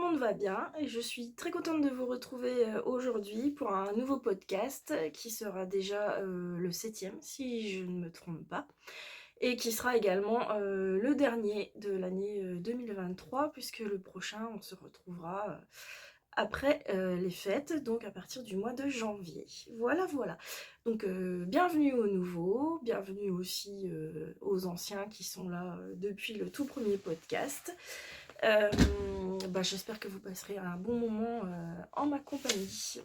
monde va bien et je suis très contente de vous retrouver aujourd'hui pour un nouveau podcast qui sera déjà le septième si je ne me trompe pas et qui sera également le dernier de l'année 2023 puisque le prochain on se retrouvera après les fêtes, donc à partir du mois de janvier. Voilà, voilà. Donc bienvenue aux nouveaux, bienvenue aussi aux anciens qui sont là depuis le tout premier podcast. J'espère que vous passerez un bon moment en ma compagnie.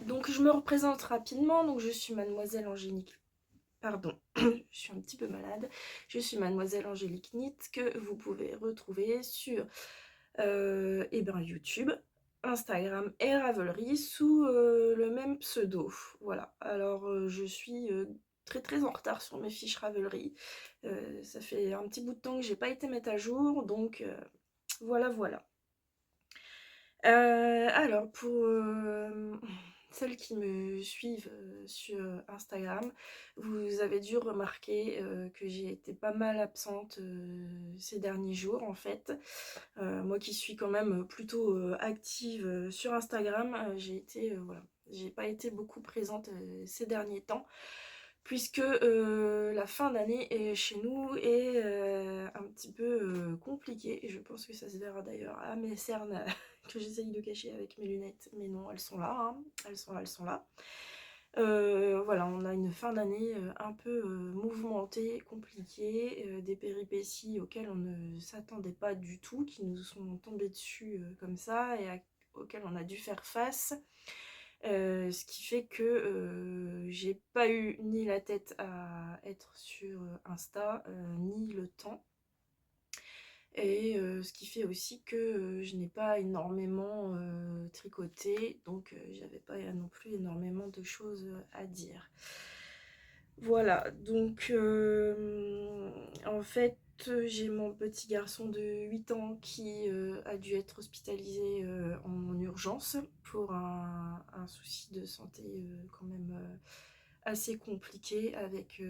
Donc je me représente rapidement, donc je suis mademoiselle Angélique. Pardon, je suis un petit peu malade. Je suis mademoiselle Angélique Nitt que vous pouvez retrouver sur YouTube, Instagram et Ravelry sous le même pseudo. Voilà, alors je suis très très en retard sur mes fiches Ravelry. Ça fait un petit bout de temps que j'ai pas été mettre à jour, donc voilà, voilà. Alors pour celles qui me suivent sur Instagram, vous avez dû remarquer que j'ai été pas mal absente ces derniers jours en fait. Moi qui suis quand même plutôt active sur Instagram, voilà, j'ai pas été beaucoup présente ces derniers temps puisque la fin d'année chez nous est un petit peu compliquée et je pense que ça se verra d'ailleurs à mes cernes que j'essaye de cacher avec mes lunettes, mais non, elles sont là, hein. Elles sont là, elles sont là. Voilà, on a une fin d'année un peu mouvementée, compliquée, des péripéties auxquelles on ne s'attendait pas du tout, qui nous sont tombées dessus comme ça et auxquelles on a dû faire face. Ce qui fait que j'ai pas eu ni la tête à être sur Insta, ni le temps. Et ce qui fait aussi que je n'ai pas énormément tricoté, donc j'avais pas non plus énormément de choses à dire. Voilà, donc en fait j'ai mon petit garçon de 8 ans qui a dû être hospitalisé en urgence pour un souci de santé quand même assez compliqué avec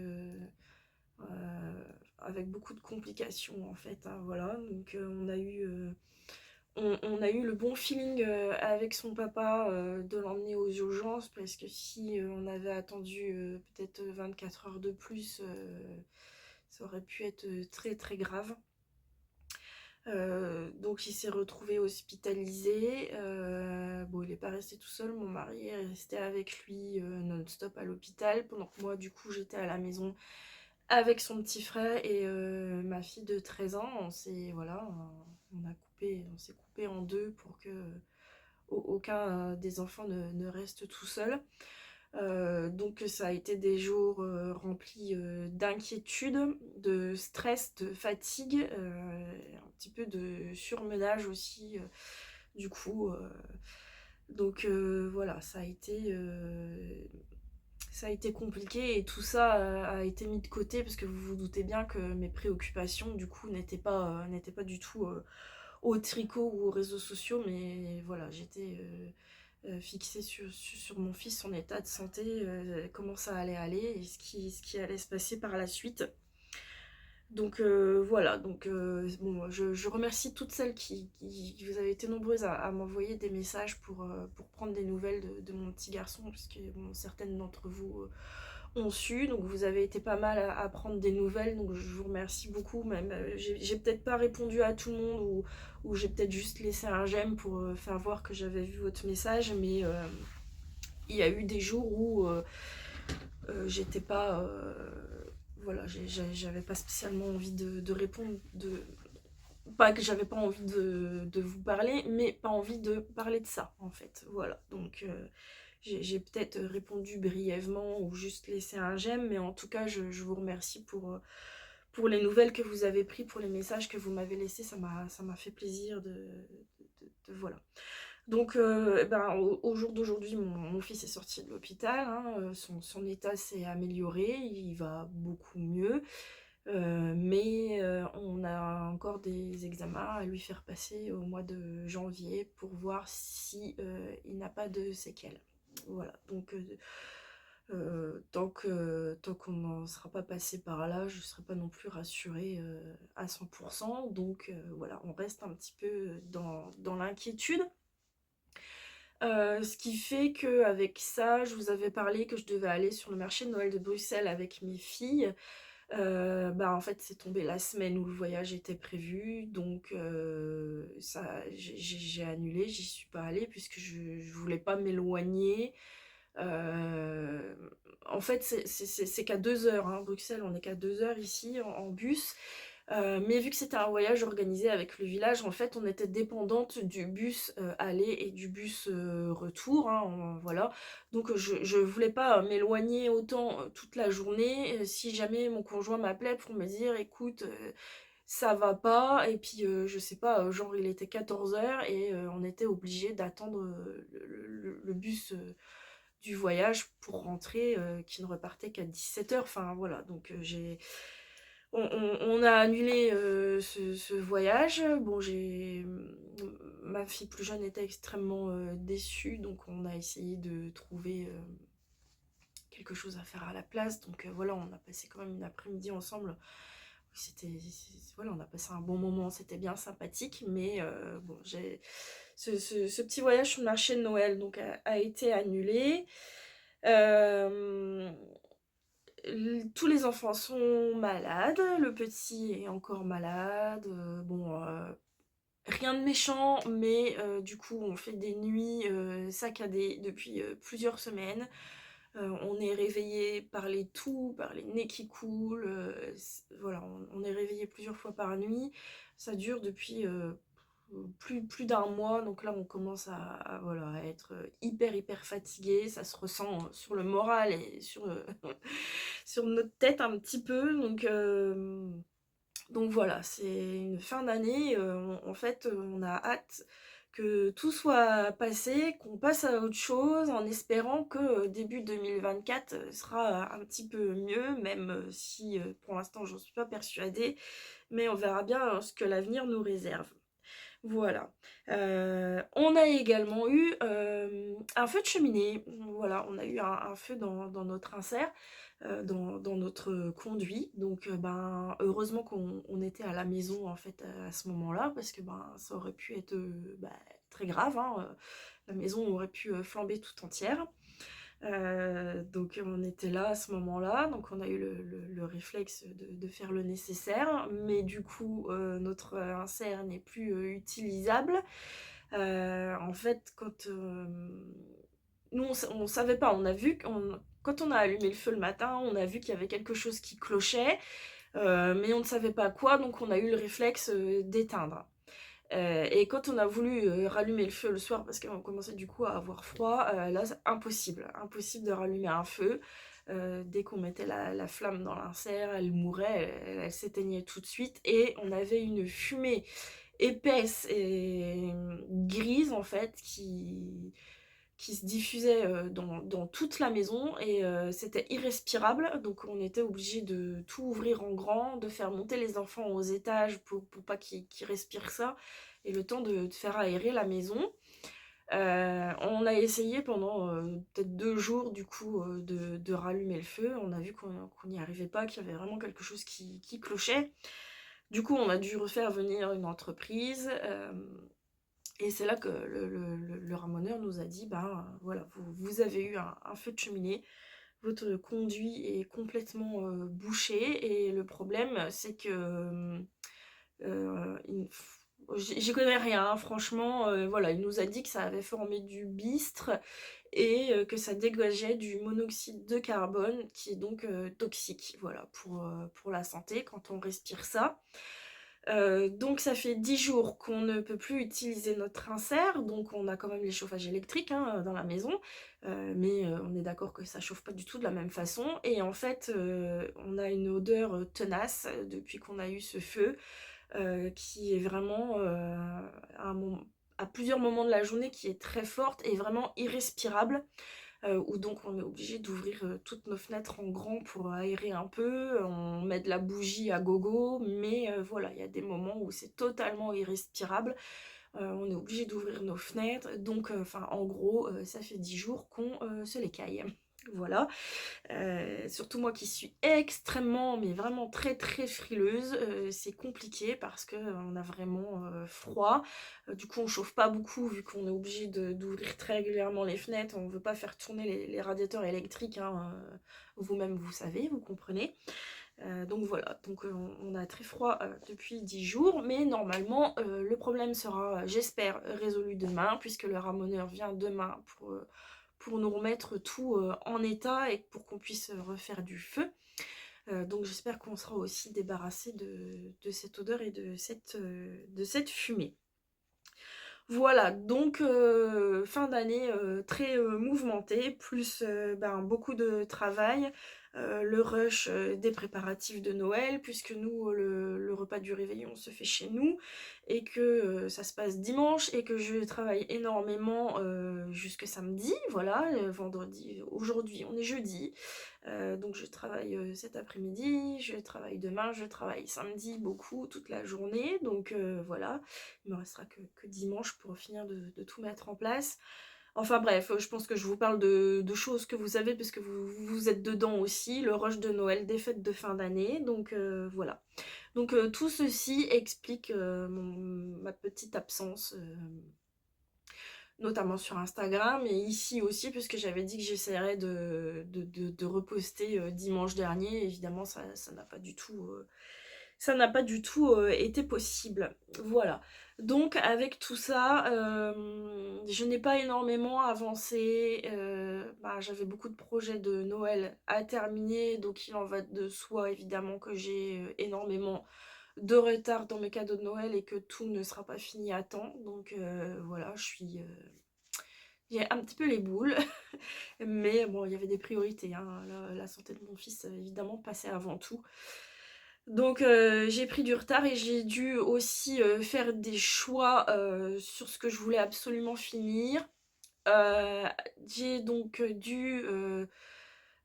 beaucoup de complications en fait, hein, voilà. Donc on a eu le bon feeling avec son papa de l'emmener aux urgences parce que si on avait attendu peut-être 24 heures de plus, ça aurait pu être très très grave. Donc il s'est retrouvé hospitalisé. Bon, il n'est pas resté tout seul, mon mari est resté avec lui non-stop à l'hôpital pendant que moi du coup j'étais à la maison avec son petit frère et ma fille de 13 ans. On s'est coupé en deux pour que aucun des enfants ne reste tout seul. Donc ça a été des jours remplis d'inquiétude, de stress, de fatigue, un petit peu de surmenage aussi du coup. Donc voilà, ça a été compliqué et tout ça a été mis de côté parce que vous vous doutez bien que mes préoccupations du coup n'étaient pas du tout au tricot ou aux réseaux sociaux, mais voilà, j'étais fixée sur mon fils, son état de santé, comment ça allait aller et ce qui allait se passer par la suite. Donc voilà, donc bon, je remercie toutes celles qui vous avez été nombreuses à m'envoyer des messages pour prendre des nouvelles de mon petit garçon, puisque bon, certaines d'entre vous ont su, donc vous avez été pas mal à prendre des nouvelles, donc je vous remercie beaucoup, même j'ai peut-être pas répondu à tout le monde, ou j'ai peut-être juste laissé un j'aime pour faire voir que j'avais vu votre message, mais il y a eu des jours où j'étais pas... voilà, j'avais pas spécialement envie de répondre, pas que j'avais pas envie de vous parler, mais pas envie de parler de ça, en fait. Voilà, donc j'ai peut-être répondu brièvement ou juste laissé un j'aime, mais en tout cas, je vous remercie pour les nouvelles que vous avez prises, pour les messages que vous m'avez laissés, ça m'a fait plaisir voilà. Donc, au jour d'aujourd'hui, mon fils est sorti de l'hôpital, hein, son état s'est amélioré, il va beaucoup mieux, mais on a encore des examens à lui faire passer au mois de janvier pour voir si il n'a pas de séquelles. Voilà, donc Tant qu'on n'en sera pas passé par là, je ne serai pas non plus rassurée à 100%. Donc voilà, on reste un petit peu dans l'inquiétude. Ce qui fait qu'avec ça, je vous avais parlé que je devais aller sur le marché de Noël de Bruxelles avec mes filles. Bah, en fait, c'est tombé la semaine où le voyage était prévu, donc ça, j'ai annulé, j'y suis pas allée puisque je voulais pas m'éloigner. Euh, En fait, c'est qu'à 2 heures, hein, Bruxelles, on est qu'à 2 heures ici en bus. Mais vu que c'était un voyage organisé avec le village, en fait, on était dépendante du bus aller et du bus retour, hein, voilà. Donc je voulais pas m'éloigner autant toute la journée si jamais mon conjoint m'appelait pour me dire, écoute, ça va pas, et puis je sais pas, genre il était 14 heures et on était obligé d'attendre le bus du voyage pour rentrer, qui ne repartait qu'à 17 heures. Enfin voilà, donc on a annulé ce voyage. Bon, ma fille plus jeune était extrêmement déçue, donc on a essayé de trouver quelque chose à faire à la place. Donc voilà, on a passé quand même une après-midi ensemble. Voilà, on a passé un bon moment, c'était bien sympathique, mais bon, ce petit voyage sur le marché de Noël donc a été annulé. Euh, Tous les enfants sont malades, le petit est encore malade. Bon, rien de méchant, mais du coup, on fait des nuits saccadées depuis plusieurs semaines. On est réveillé par les toux, par les nez qui coulent. Voilà, on est réveillé plusieurs fois par nuit. Ça dure depuis plus d'un mois. Donc là, on commence voilà, à être hyper fatigué. Ça se ressent sur le moral et sur, sur notre tête un petit peu. Donc voilà, c'est une fin d'année. En fait, on a hâte que tout soit passé, qu'on passe à autre chose, en espérant que début 2024 sera un petit peu mieux, même si pour l'instant j'en suis pas persuadée, mais on verra bien ce que l'avenir nous réserve. Voilà. On a également eu un feu de cheminée. Voilà, on a eu un feu dans notre insert, dans notre conduit. Donc, ben, heureusement qu'on était à la maison en fait à ce moment-là, parce que ben, ça aurait pu être bah, très grave, hein. La maison aurait pu flamber tout entière. Donc on était là à ce moment-là, donc on a eu le réflexe de faire le nécessaire, mais du coup notre insert n'est plus utilisable. En fait, quand nous on savait pas, on a vu quand on a allumé le feu le matin, on a vu qu'il y avait quelque chose qui clochait, mais on ne savait pas quoi, donc on a eu le réflexe d'éteindre. Et quand on a voulu rallumer le feu le soir, parce qu'on commençait du coup à avoir froid, là c'est impossible de rallumer un feu. Dès qu'on mettait la flamme dans l'insert, elle mourait, elle s'éteignait tout de suite, et on avait une fumée épaisse et grise en fait qui se diffusait dans toute la maison, et c'était irrespirable. Donc on était obligé de tout ouvrir en grand, de faire monter les enfants aux étages pour pas qu'ils respirent ça, et le temps de faire aérer la maison. On a essayé pendant peut-être 2 jours du coup de rallumer le feu. On a vu qu'on n'y arrivait pas, qu'il y avait vraiment quelque chose qui clochait. Du coup, on a dû refaire venir une entreprise. Et c'est là que le ramoneur nous a dit, ben voilà, vous avez eu un feu de cheminée, votre conduit est complètement bouché, et le problème c'est que j'y connais rien, hein, franchement, voilà, il nous a dit que ça avait formé du bistre et que ça dégageait du monoxyde de carbone qui est donc toxique, voilà, pour la santé quand on respire ça. Donc ça fait 10 jours qu'on ne peut plus utiliser notre insert, donc on a quand même les chauffages électriques hein, dans la maison, mais on est d'accord que ça chauffe pas du tout de la même façon, et en fait on a une odeur tenace depuis qu'on a eu ce feu, qui est vraiment à plusieurs moments de la journée qui est très forte et vraiment irrespirable, où donc on est obligé d'ouvrir toutes nos fenêtres en grand pour aérer un peu, on met de la bougie à gogo, mais voilà, il y a des moments où c'est totalement irrespirable, on est obligé d'ouvrir nos fenêtres, donc enfin en gros ça fait 10 jours qu'on se les caille. Voilà. Surtout moi qui suis extrêmement, mais vraiment très très frileuse, c'est compliqué parce qu'on a vraiment froid. Du coup on chauffe pas beaucoup vu qu'on est obligé d'ouvrir très régulièrement les fenêtres, on veut pas faire tourner les radiateurs électriques, hein, vous-même vous savez, vous comprenez. Donc voilà, donc on a très froid depuis 10 jours, mais normalement le problème sera, j'espère, résolu demain, puisque le ramoneur vient demain pour nous remettre tout en état et pour qu'on puisse refaire du feu. Donc j'espère qu'on sera aussi débarrassé de cette odeur et de cette fumée. Voilà, donc fin d'année très mouvementée, plus ben, beaucoup de travail, le rush des préparatifs de Noël, puisque nous, le repas du réveillon se fait chez nous, et que ça se passe dimanche, et que je travaille énormément jusque samedi, voilà, vendredi, aujourd'hui on est jeudi, donc je travaille cet après-midi, je travaille demain, je travaille samedi beaucoup, toute la journée, donc voilà. Il me restera que dimanche pour finir de tout mettre en place. Enfin bref, je pense que je vous parle de choses que vous savez parce que vous êtes dedans aussi, le rush de Noël, des fêtes de fin d'année, donc voilà. Donc tout ceci explique ma petite absence, notamment sur Instagram et ici aussi, puisque j'avais dit que j'essaierais de reposter dimanche dernier. Évidemment, ça n'a pas du tout ça n'a pas du tout été possible. Voilà. Donc avec tout ça, je n'ai pas énormément avancé. Bah, j'avais beaucoup de projets de Noël à terminer, donc il en va de soi évidemment que j'ai énormément de retard dans mes cadeaux de Noël et que tout ne sera pas fini à temps. Donc voilà, j'ai un petit peu les boules. Mais bon, il y avait des priorités, hein. La santé de mon fils, évidemment, passait avant tout. Donc j'ai pris du retard et j'ai dû aussi faire des choix sur ce que je voulais absolument finir. Heu, j'ai donc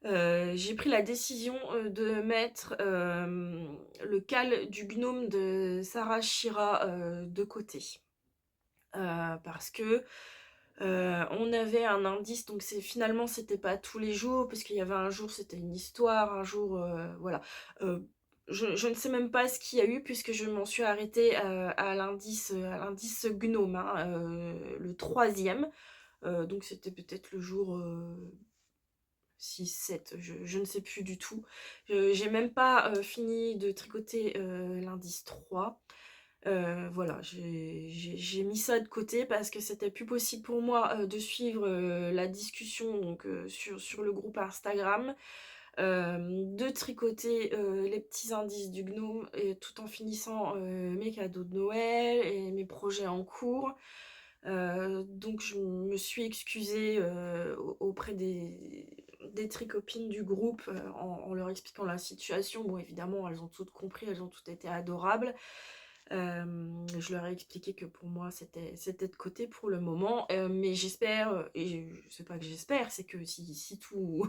j'ai pris la décision de mettre le cal du gnome de Sarah Shira de côté. Parce que on avait un indice, donc finalement c'était pas tous les jours, parce qu'il y avait un jour c'était une histoire, un jour voilà. Euh, je ne sais même pas ce qu'il y a eu puisque je m'en suis arrêtée à l'indice gnome, hein, le troisième. Donc c'était peut-être le jour 6, 7, je ne sais plus du tout. J'ai même pas fini de tricoter l'indice 3. Voilà, j'ai mis ça de côté parce que c'était plus possible pour moi de suivre la discussion donc, sur le groupe Instagram, de tricoter les petits indices du gnome et tout en finissant mes cadeaux de Noël et mes projets en cours. Donc je me suis excusée auprès des tricopines du groupe en leur expliquant la situation. Bon, évidemment, elles ont toutes compris, elles ont toutes été adorables. Je leur ai expliqué que pour moi c'était de côté pour le moment, mais j'espère, et c'est pas que j'espère, c'est que si tout,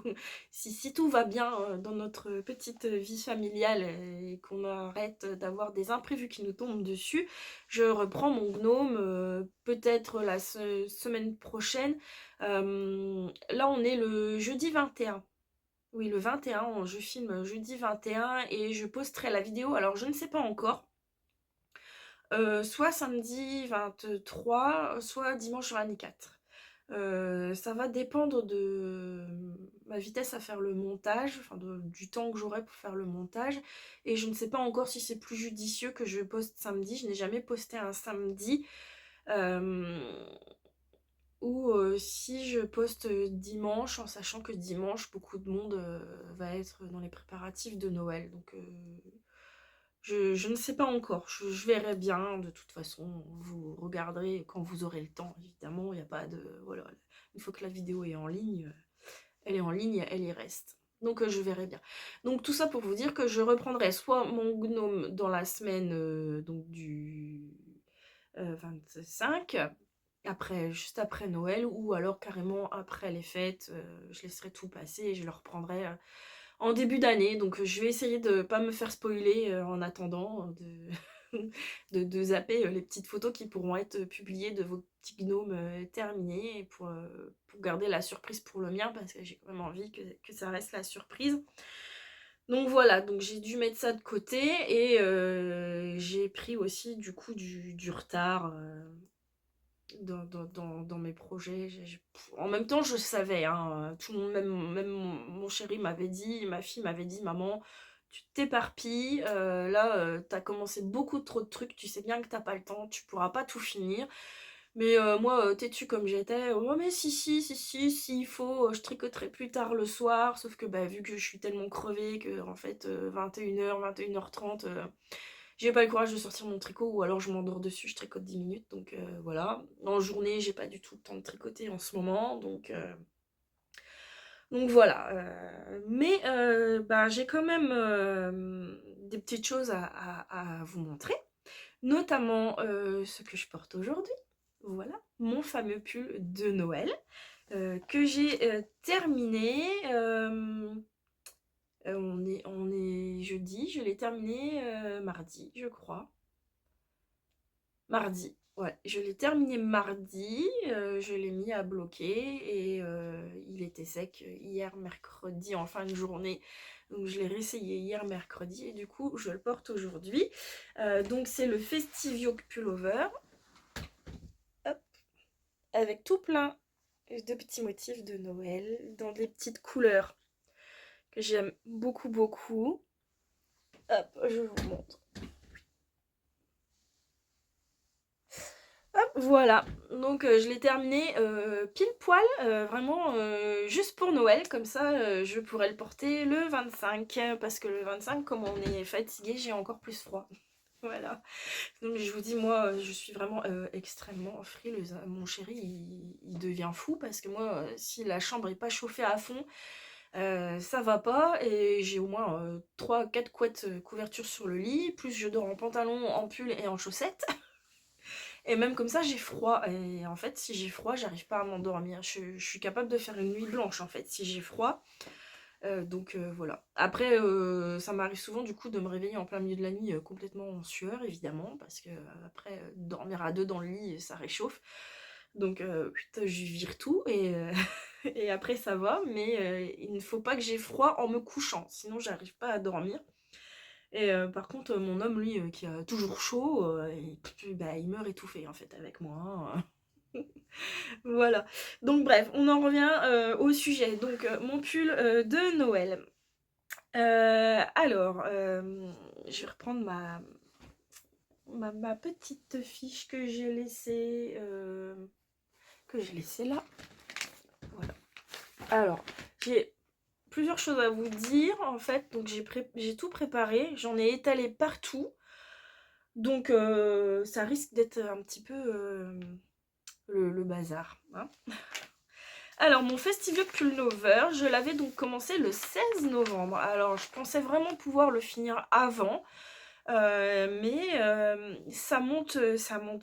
si tout va bien dans notre petite vie familiale et qu'on arrête d'avoir des imprévus qui nous tombent dessus, je reprends mon gnome peut-être la semaine prochaine. Là on est le jeudi 21. Oui, le 21, je filme jeudi 21 et je posterai la vidéo, alors je ne sais pas encore. Soit samedi 23, soit dimanche 24. Ça va dépendre de ma vitesse à faire le montage, enfin du temps que j'aurai pour faire le montage. Et je ne sais pas encore si c'est plus judicieux que je poste samedi. Je n'ai jamais posté un samedi. Ou si je poste dimanche, en sachant que dimanche, beaucoup de monde va être dans les préparatifs de Noël. Donc je ne sais pas encore, je verrai bien, de toute façon, vous regarderez quand vous aurez le temps, évidemment, il n'y a pas de... Voilà, une fois que la vidéo est en ligne, elle est en ligne, elle y reste. Donc je verrai bien. Donc tout ça pour vous dire que je reprendrai soit mon gnome dans la semaine donc du 25, juste après Noël, ou alors carrément après les fêtes, je laisserai tout passer et je le reprendrai en début d'année. Donc je vais essayer de pas me faire spoiler en attendant. de zapper les petites photos qui pourront être publiées de vos petits gnomes terminés, et pour garder la surprise pour le mien, parce que j'ai quand même envie que ça reste la surprise. Donc voilà, donc j'ai dû mettre ça de côté, et j'ai pris aussi du coup du retard dans mes projets. En même temps, je savais, hein, tout le monde, même mon chéri m'avait dit, ma fille m'avait dit: «Maman, tu t'éparpilles, là, tu commencé beaucoup trop de trucs, tu sais bien que t'as pas le temps, tu pourras pas tout finir». Mais moi, têtue comme j'étais: «Oh mais si, si, si, si, s'il faut, je tricoterai plus tard le soir». Sauf que, bah, vu que je suis tellement crevée qu'en fait, 21h, 21h30, j'ai pas le courage de sortir mon tricot, ou alors je m'endors dessus, je tricote 10 minutes, donc voilà. En journée, j'ai pas du tout le temps de tricoter en ce moment, donc voilà. Mais bah, j'ai quand même des petites choses à vous montrer, notamment ce que je porte aujourd'hui. Voilà, mon fameux pull de Noël que j'ai terminé. On est jeudi, je l'ai terminé mardi, je crois. Mardi, ouais, je l'ai terminé mardi, je l'ai mis à bloquer, et il était sec hier mercredi en fin de journée. Donc je l'ai réessayé hier mercredi, et du coup je le porte aujourd'hui. Donc c'est le Festive Yoke Pullover. Hop, avec tout plein de petits motifs de Noël dans des petites couleurs que j'aime beaucoup beaucoup. Hop, je vous montre. Hop, voilà, donc je l'ai terminé pile poil, vraiment juste pour Noël, comme ça je pourrais le porter le 25, parce que le 25, comme on est fatigué, j'ai encore plus froid. Voilà, donc je vous dis, moi je suis vraiment extrêmement frileuse, hein. Mon chéri il devient fou, parce que moi si la chambre est pas chauffée à fond, ça va pas, et j'ai au moins 3-4 couettes couverture sur le lit, plus je dors en pantalon, en pull et en chaussettes. Et même comme ça, j'ai froid. Et en fait, si j'ai froid, j'arrive pas à m'endormir. Je suis capable de faire une nuit blanche, en fait, si j'ai froid. Donc voilà. Après, ça m'arrive souvent, du coup, de me réveiller en plein milieu de la nuit, complètement en sueur, évidemment. Parce que après, dormir à deux dans le lit, ça réchauffe. Donc, putain, je vire tout. Et, et après, ça va. Mais il ne faut pas que j'ai froid en me couchant. Sinon, j'arrive pas à dormir. Et par contre, mon homme, lui, qui a toujours chaud, bah, il meurt étouffé, en fait, avec moi, hein. Voilà. Donc bref, on en revient au sujet. Donc mon pull de Noël. Alors, je vais reprendre ma petite fiche que j'ai laissée là. Voilà. Alors, j'ai plusieurs choses à vous dire, en fait. Donc j'ai tout préparé, j'en ai étalé partout. Donc ça risque d'être un petit peu le bazar, hein. Alors mon Festival Pullover, je l'avais donc commencé le 16 novembre. Alors je pensais vraiment pouvoir le finir avant, mais ça monte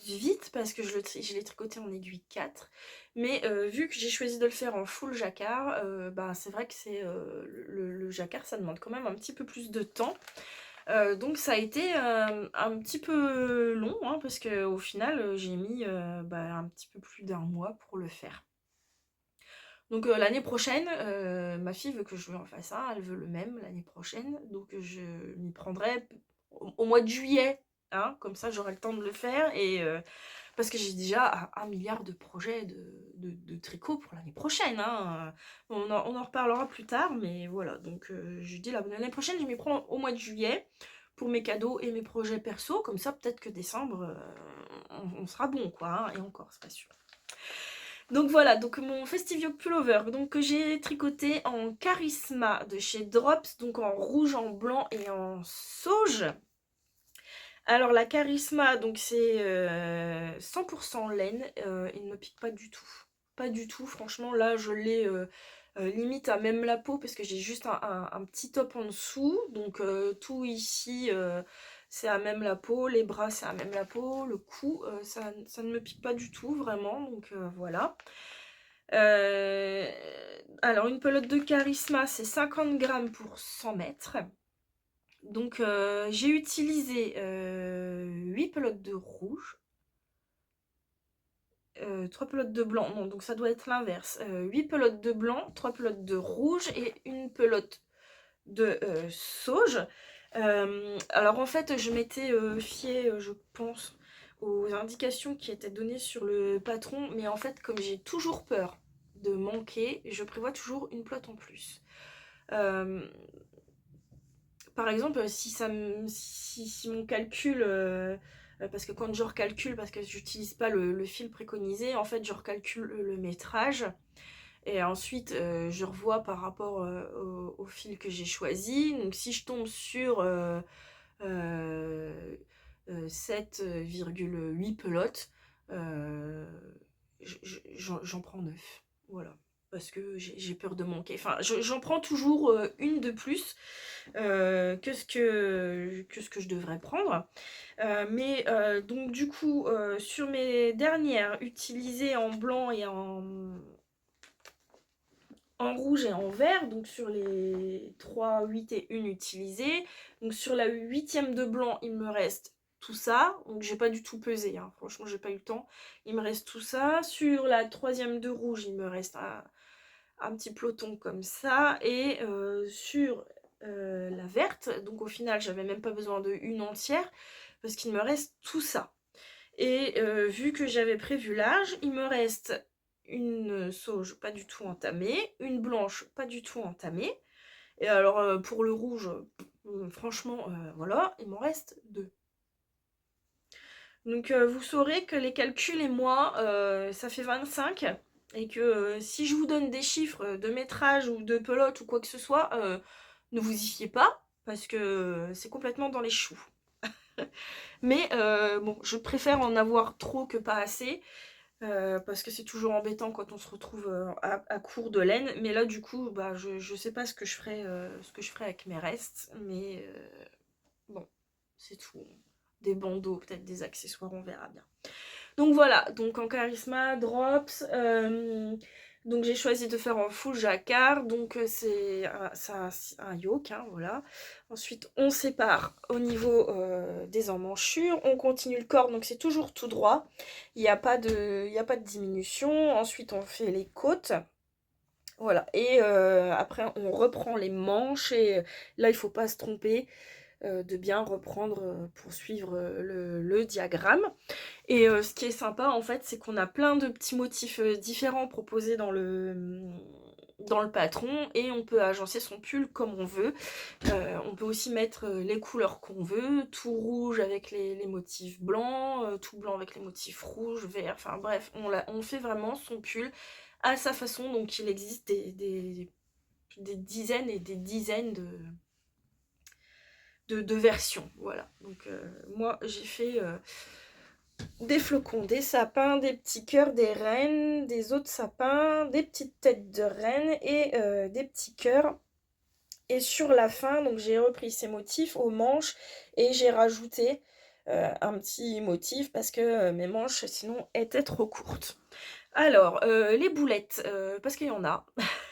vite, parce que je l'ai tricoté en aiguille 4. Mais vu que j'ai choisi de le faire en full jacquard, bah, c'est vrai que le jacquard, ça demande quand même un petit peu plus de temps. Donc ça a été un petit peu long, hein, parce qu'au final j'ai mis bah, un petit peu plus d'1 mois pour le faire. Donc l'année prochaine, ma fille veut que je lui en fasse un, elle veut le même l'année prochaine, donc je m'y prendrai au mois de juillet, hein, comme ça j'aurai le temps de le faire, et parce que j'ai déjà un milliard de projets de tricot pour l'année prochaine, hein. On en reparlera plus tard, mais voilà, donc je dis l'année prochaine, je m'y prends au mois de juillet pour mes cadeaux et mes projets perso, comme ça peut-être que décembre, on sera bon, quoi, hein, et encore, c'est pas sûr. Donc voilà, donc mon Festive Pullover, donc, que j'ai tricoté en Charisma de chez Drops, donc en rouge, en blanc et en sauge. Alors la Charisma, donc c'est 100% laine, il ne me pique pas du tout. Pas du tout, franchement, là je l'ai limite à même la peau, parce que j'ai juste un petit top en dessous. Donc tout ici, c'est à même la peau, les bras c'est à même la peau, le cou, ça ne me pique pas du tout, vraiment, donc voilà. Alors une pelote de Charisma, c'est 50 grammes pour 100 mètres. Donc j'ai utilisé 8 pelotes de rouge, 3 pelotes de blanc, non donc ça doit être l'inverse, 8 pelotes de blanc, 3 pelotes de rouge et une pelote de sauge. Alors en fait je m'étais fiée je pense aux indications qui étaient données sur le patron, mais en fait comme j'ai toujours peur de manquer, je prévois toujours une pelote en plus. Par exemple, si mon calcul, parce que quand je recalcule, parce que j'utilise pas le fil préconisé, en fait je recalcule le métrage et ensuite je revois par rapport au fil que j'ai choisi. Donc si je tombe sur 7,8 pelotes, euh, j'en prends 9. Voilà. Parce que j'ai peur de manquer. Enfin, j'en prends toujours une de plus que ce que je devrais prendre. Mais donc du coup, sur mes dernières utilisées en blanc et en rouge et en vert, donc sur les 3, 8 et 1 utilisées, donc sur la 8e de blanc, il me reste tout ça, donc j'ai pas du tout pesé, hein. Franchement j'ai pas eu le temps, il me reste tout ça. Sur la 3e de rouge, il me reste un petit peloton comme ça, et sur la verte, donc au final j'avais même pas besoin de une entière, parce qu'il me reste tout ça. Et vu que j'avais prévu large, il me reste une sauge pas du tout entamée, une blanche pas du tout entamée, et alors pour le rouge, franchement, voilà, il m'en reste 2. Donc vous saurez que les calculs et moi, ça fait 25, et que si je vous donne des chiffres de métrage ou de pelote ou quoi que ce soit, ne vous y fiez pas, parce que c'est complètement dans les choux. Mais bon, je préfère en avoir trop que pas assez, parce que c'est toujours embêtant quand on se retrouve à court de laine. Mais là du coup, bah, je sais pas ce que je ferai avec mes restes, mais bon, c'est tout. Des bandeaux, peut-être des accessoires, on verra bien. Donc voilà, donc en charisma, drops, donc j'ai choisi de faire en full jacquard, donc c'est un yoke, hein, voilà. Ensuite on sépare au niveau des emmanchures, on continue le corps, donc c'est toujours tout droit, il n'y a pas de diminution. Ensuite on fait les côtes, voilà, et après on reprend les manches, et là il faut pas se tromper, de bien reprendre pour suivre le diagramme. Et ce qui est sympa en fait, c'est qu'on a plein de petits motifs différents proposés dans le patron, et on peut agencer son pull comme on veut. On peut aussi mettre les couleurs qu'on veut, tout rouge avec les motifs blancs, tout blanc avec les motifs rouges, verts, enfin bref, on fait vraiment son pull à sa façon. Donc il existe des dizaines et des dizaines de versions, voilà. Donc moi j'ai fait des flocons, des sapins, des petits cœurs, des rennes, des autres sapins, des petites têtes de rennes et des petits cœurs. Et sur la fin, donc j'ai repris ces motifs aux manches et j'ai rajouté un petit motif parce que mes manches sinon étaient trop courtes. Alors, les boulettes, parce qu'il y en a.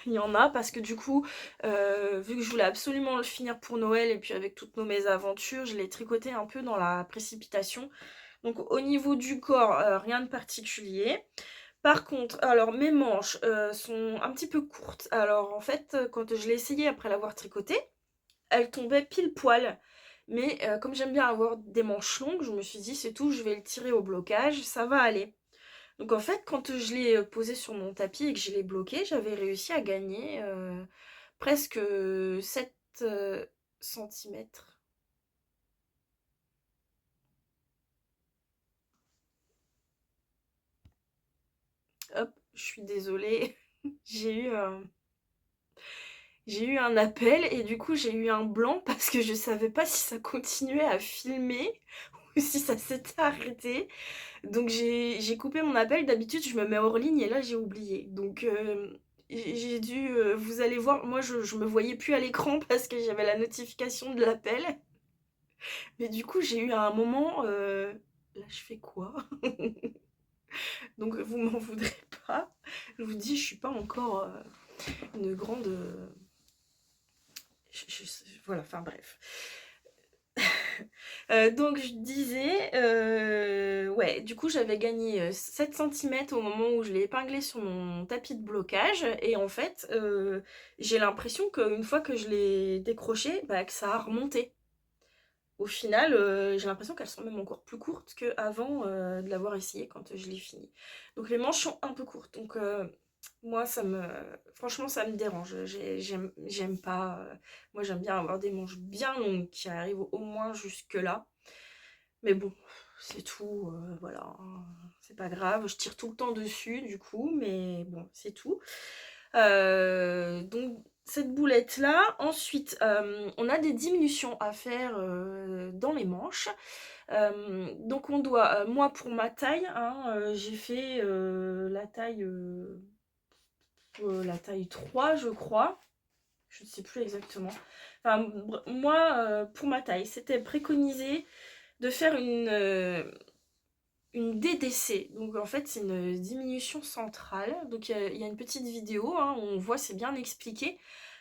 Il y en a parce que du coup, vu que je voulais absolument le finir pour Noël, et puis avec toutes nos mésaventures, je l'ai tricoté un peu dans la précipitation. Donc au niveau du corps, rien de particulier. Par contre, alors mes manches sont un petit peu courtes. Alors en fait, quand je l'ai essayé après l'avoir tricoté, elles tombaient pile poil. Mais comme j'aime bien avoir des manches longues, je me suis dit c'est tout, je vais le tirer au blocage, ça va aller. Donc en fait, quand je l'ai posé sur mon tapis et que je l'ai bloqué, j'avais réussi à gagner presque 7 centimètres. Hop, je suis désolée. J'ai eu un appel et du coup j'ai eu un blanc parce que je savais pas si ça continuait à filmer ou si ça s'était arrêté. Donc j'ai coupé mon appel. D'habitude je me mets hors ligne et là j'ai oublié. Donc j'ai dû, vous allez voir, moi je me voyais plus à l'écran parce que j'avais la notification de l'appel. Mais du coup j'ai eu un moment, là je fais quoi? Donc vous m'en voudrez pas. Je vous dis, je suis pas encore une grande... voilà, enfin bref. Donc je disais, ouais, du coup j'avais gagné 7 centimètres au moment où je l'ai épinglé sur mon tapis de blocage et en fait, j'ai l'impression qu'une fois que je l'ai décroché, bah, que ça a remonté. Au final, j'ai l'impression qu'elles sont même encore plus courtes qu'avant de l'avoir essayé quand je l'ai fini. Donc les manches sont un peu courtes, donc moi franchement ça me dérange, j'aime pas, moi j'aime bien avoir des manches bien longues qui arrivent au moins jusque là. Mais bon, c'est tout, voilà, hein, c'est pas grave. Je tire tout le temps dessus du coup, mais bon, c'est tout. Donc cette boulette-là. Ensuite, on a des diminutions à faire dans les manches. Donc on doit, moi pour ma taille, hein, j'ai fait la taille 3 je crois. Je ne sais plus exactement. Enfin, moi, pour ma taille, c'était préconisé de faire une DDC. Donc en fait c'est une diminution centrale. Donc il y a une petite vidéo, hein, où on voit, c'est bien expliqué.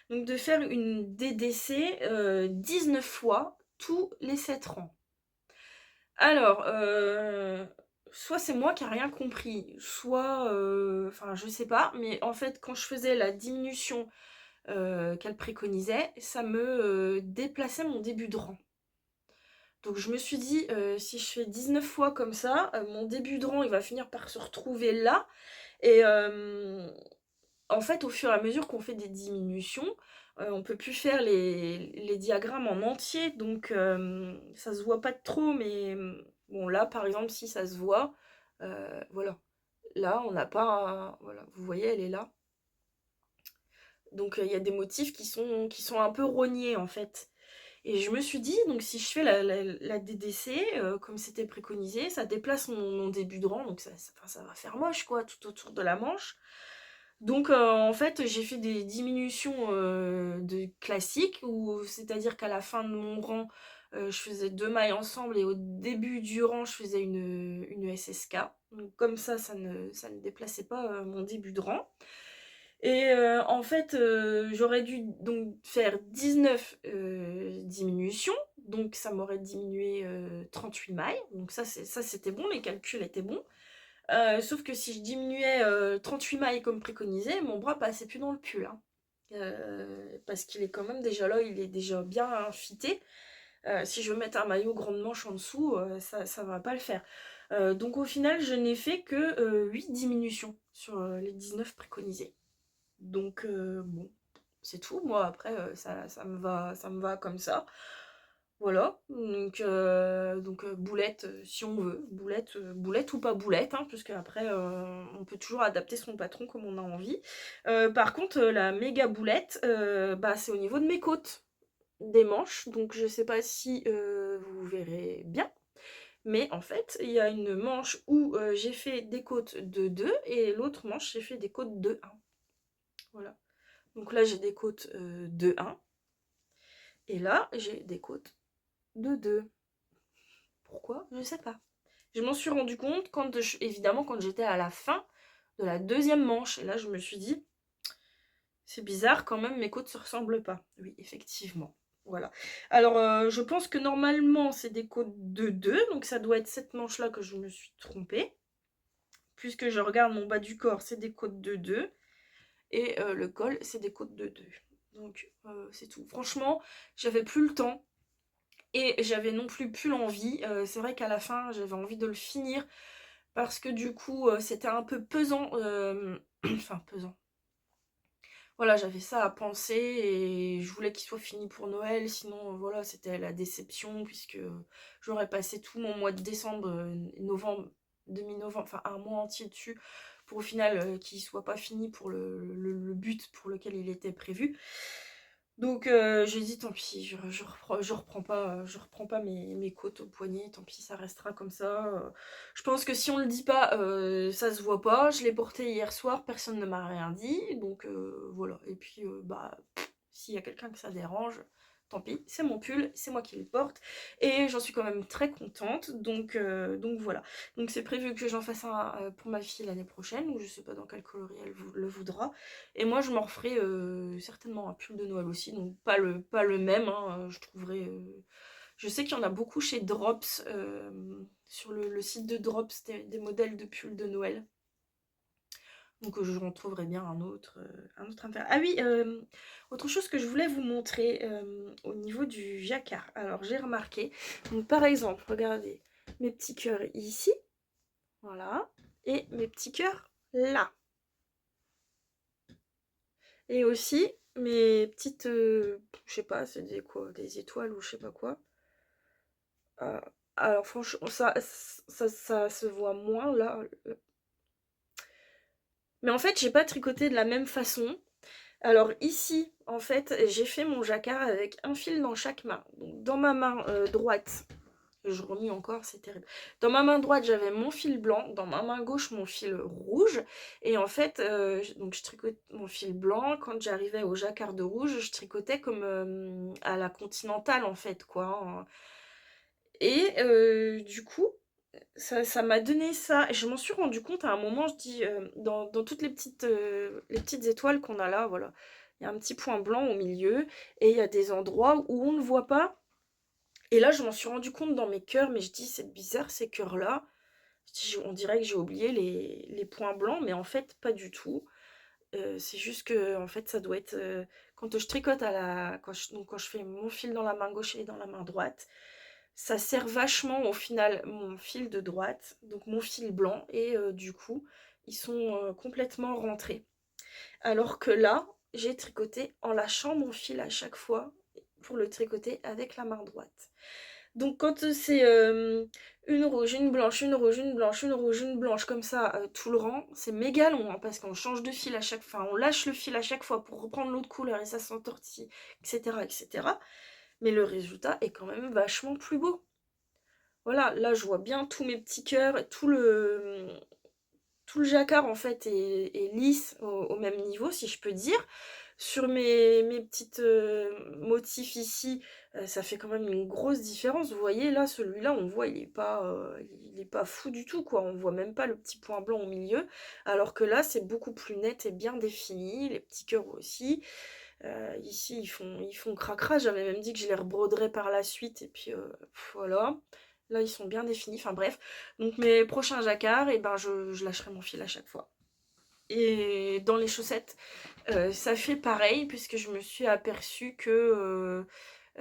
Donc de faire une DDC 19 fois tous les 7 rangs. Alors, soit c'est moi qui n'ai rien compris, soit, enfin je sais pas, mais en fait quand je faisais la diminution qu'elle préconisait, ça me déplaçait mon début de rang. Donc je me suis dit, si je fais 19 fois comme ça, mon début de rang il va finir par se retrouver là. Et en fait, au fur et à mesure qu'on fait des diminutions, on peut plus faire les diagrammes en entier, donc ça se voit pas trop, mais bon là par exemple si ça se voit, voilà. Là on n'a pas, voilà, vous voyez elle est là. Donc il y a des motifs qui sont un peu rognés en fait. Et je me suis dit, donc si je fais la DDC, comme c'était préconisé, ça déplace mon début de rang, donc enfin, ça va faire moche quoi, tout autour de la manche. Donc en fait j'ai fait des diminutions de classiques, c'est-à-dire qu'à la fin de mon rang, je faisais 2 mailles ensemble et au début du rang je faisais une SSK. Donc comme ça ne déplaçait pas mon début de rang. Et en fait, j'aurais dû donc faire 19 diminutions, donc ça m'aurait diminué 38 mailles, donc ça c'était bon, les calculs étaient bons. Sauf que si je diminuais 38 mailles comme préconisé, mon bras passait plus dans le pull, hein. Parce qu'il est quand même déjà là, il est déjà bien fité. Si je veux mettre un maillot grande manche en dessous, ça va pas le faire. Donc au final, je n'ai fait que 8 diminutions sur les 19 préconisées. Donc bon, c'est tout. Moi après ça me va comme ça. Voilà. Donc boulette si on veut, boulette ou pas boulette, hein, puisque après on peut toujours adapter son patron comme on a envie. Par contre la méga boulette, bah c'est au niveau de mes côtes, des manches. Donc je sais pas si vous verrez bien. Mais en fait, il y a une manche où j'ai fait des côtes de 2 et l'autre manche j'ai fait des côtes de 1. Voilà. Donc là, j'ai des côtes de 1. Et là, j'ai des côtes de 2. Pourquoi? Je ne sais pas. Je m'en suis rendu compte évidemment quand j'étais à la fin de la deuxième manche. Et là, je me suis dit, c'est bizarre quand même, mes côtes ne se ressemblent pas. Oui, effectivement. Voilà. Alors, je pense que normalement, c'est des côtes de 2. Donc ça doit être cette manche-là que je me suis trompée. Puisque je regarde mon bas du corps, c'est des côtes de 2. Et le col, c'est des côtes de 2. Donc c'est tout. Franchement, j'avais plus le temps et j'avais non plus l'envie. C'est vrai qu'à la fin, j'avais envie de le finir parce que du coup, c'était un peu pesant. Enfin, pesant. Voilà, j'avais ça à penser et je voulais qu'il soit fini pour Noël. Sinon, voilà, c'était la déception puisque j'aurais passé tout mon mois de décembre, novembre, demi-novembre, enfin un mois entier dessus pour au final qu'il soit pas fini pour le but pour lequel il était prévu. Donc j'ai dit tant pis, je reprends pas mes côtes au poignet, tant pis, ça restera comme ça. Je pense que si on le dit pas, ça se voit pas. Je l'ai porté hier soir, personne ne m'a rien dit, donc voilà. Et puis bah s'il y a quelqu'un que ça dérange, tant pis, c'est mon pull, c'est moi qui le porte et j'en suis quand même très contente. Donc voilà. Donc c'est prévu que j'en fasse un pour ma fille l'année prochaine, ou je sais pas dans quel coloris elle le voudra. Et moi je m'en referai certainement un pull de Noël aussi, donc pas le même, hein, Je sais qu'il y en a beaucoup chez Drops, sur le site de Drops, des modèles de pulls de Noël. Donc je retrouverai bien un autre intérêt. Ah oui, autre chose que je voulais vous montrer au niveau du jacquard. Alors j'ai remarqué, donc par exemple, regardez, mes petits cœurs ici, voilà, et mes petits cœurs là. Et aussi mes petites, je sais pas, c'est des quoi, des étoiles ou je sais pas quoi. Euh, alors franchement, ça se voit moins là. Mais en fait, j'ai pas tricoté de la même façon. Alors ici, en fait, j'ai fait mon jacquard avec un fil dans chaque main. Donc dans ma main droite, je remue encore, c'est terrible. Dans ma main droite, j'avais mon fil blanc, dans ma main gauche, mon fil rouge. Et en fait, donc je tricote mon fil blanc. Quand j'arrivais au jacquard de rouge, je tricotais comme à la continentale, en fait, quoi, hein. Et du coup, ça m'a donné ça. Et je m'en suis rendu compte à un moment, je dis, dans toutes les petites étoiles qu'on a là, voilà. Il y a un petit point blanc au milieu et il y a des endroits où on ne voit pas. Et là, je m'en suis rendu compte dans mes cœurs, mais je dis, c'est bizarre ces cœurs-là. On dirait que j'ai oublié les points blancs, mais en fait, pas du tout. C'est juste que, en fait, ça doit être. Quand je tricote donc quand je fais mon fil dans la main gauche et dans la main droite, ça sert vachement au final mon fil de droite, donc mon fil blanc, et du coup, ils sont complètement rentrés. Alors que là, j'ai tricoté en lâchant mon fil à chaque fois pour le tricoter avec la main droite. Donc quand c'est une rouge, une blanche, une rouge, une blanche, une rouge, une blanche, comme ça, tout le rang, c'est méga long, hein, parce qu'on change de fil à chaque fois, on lâche le fil à chaque fois pour reprendre l'autre couleur et ça s'entortille, etc., etc. Mais le résultat est quand même vachement plus beau. Voilà, là je vois bien tous mes petits cœurs, tout le jacquard en fait est lisse au même niveau, si je peux dire. Sur mes petites motifs ici, ça fait quand même une grosse différence. Vous voyez là, celui-là, on voit, il est pas fou du tout, quoi. On voit même pas le petit point blanc au milieu. Alors que là, c'est beaucoup plus net et bien défini. Les petits cœurs aussi. Ici, ils font cracra. J'avais même dit que je les rebroderais par la suite. Et puis voilà. Là, ils sont bien définis. Enfin bref. Donc mes prochains jacquards, et ben, je lâcherai mon fil à chaque fois. Et dans les chaussettes, ça fait pareil, puisque je me suis aperçue que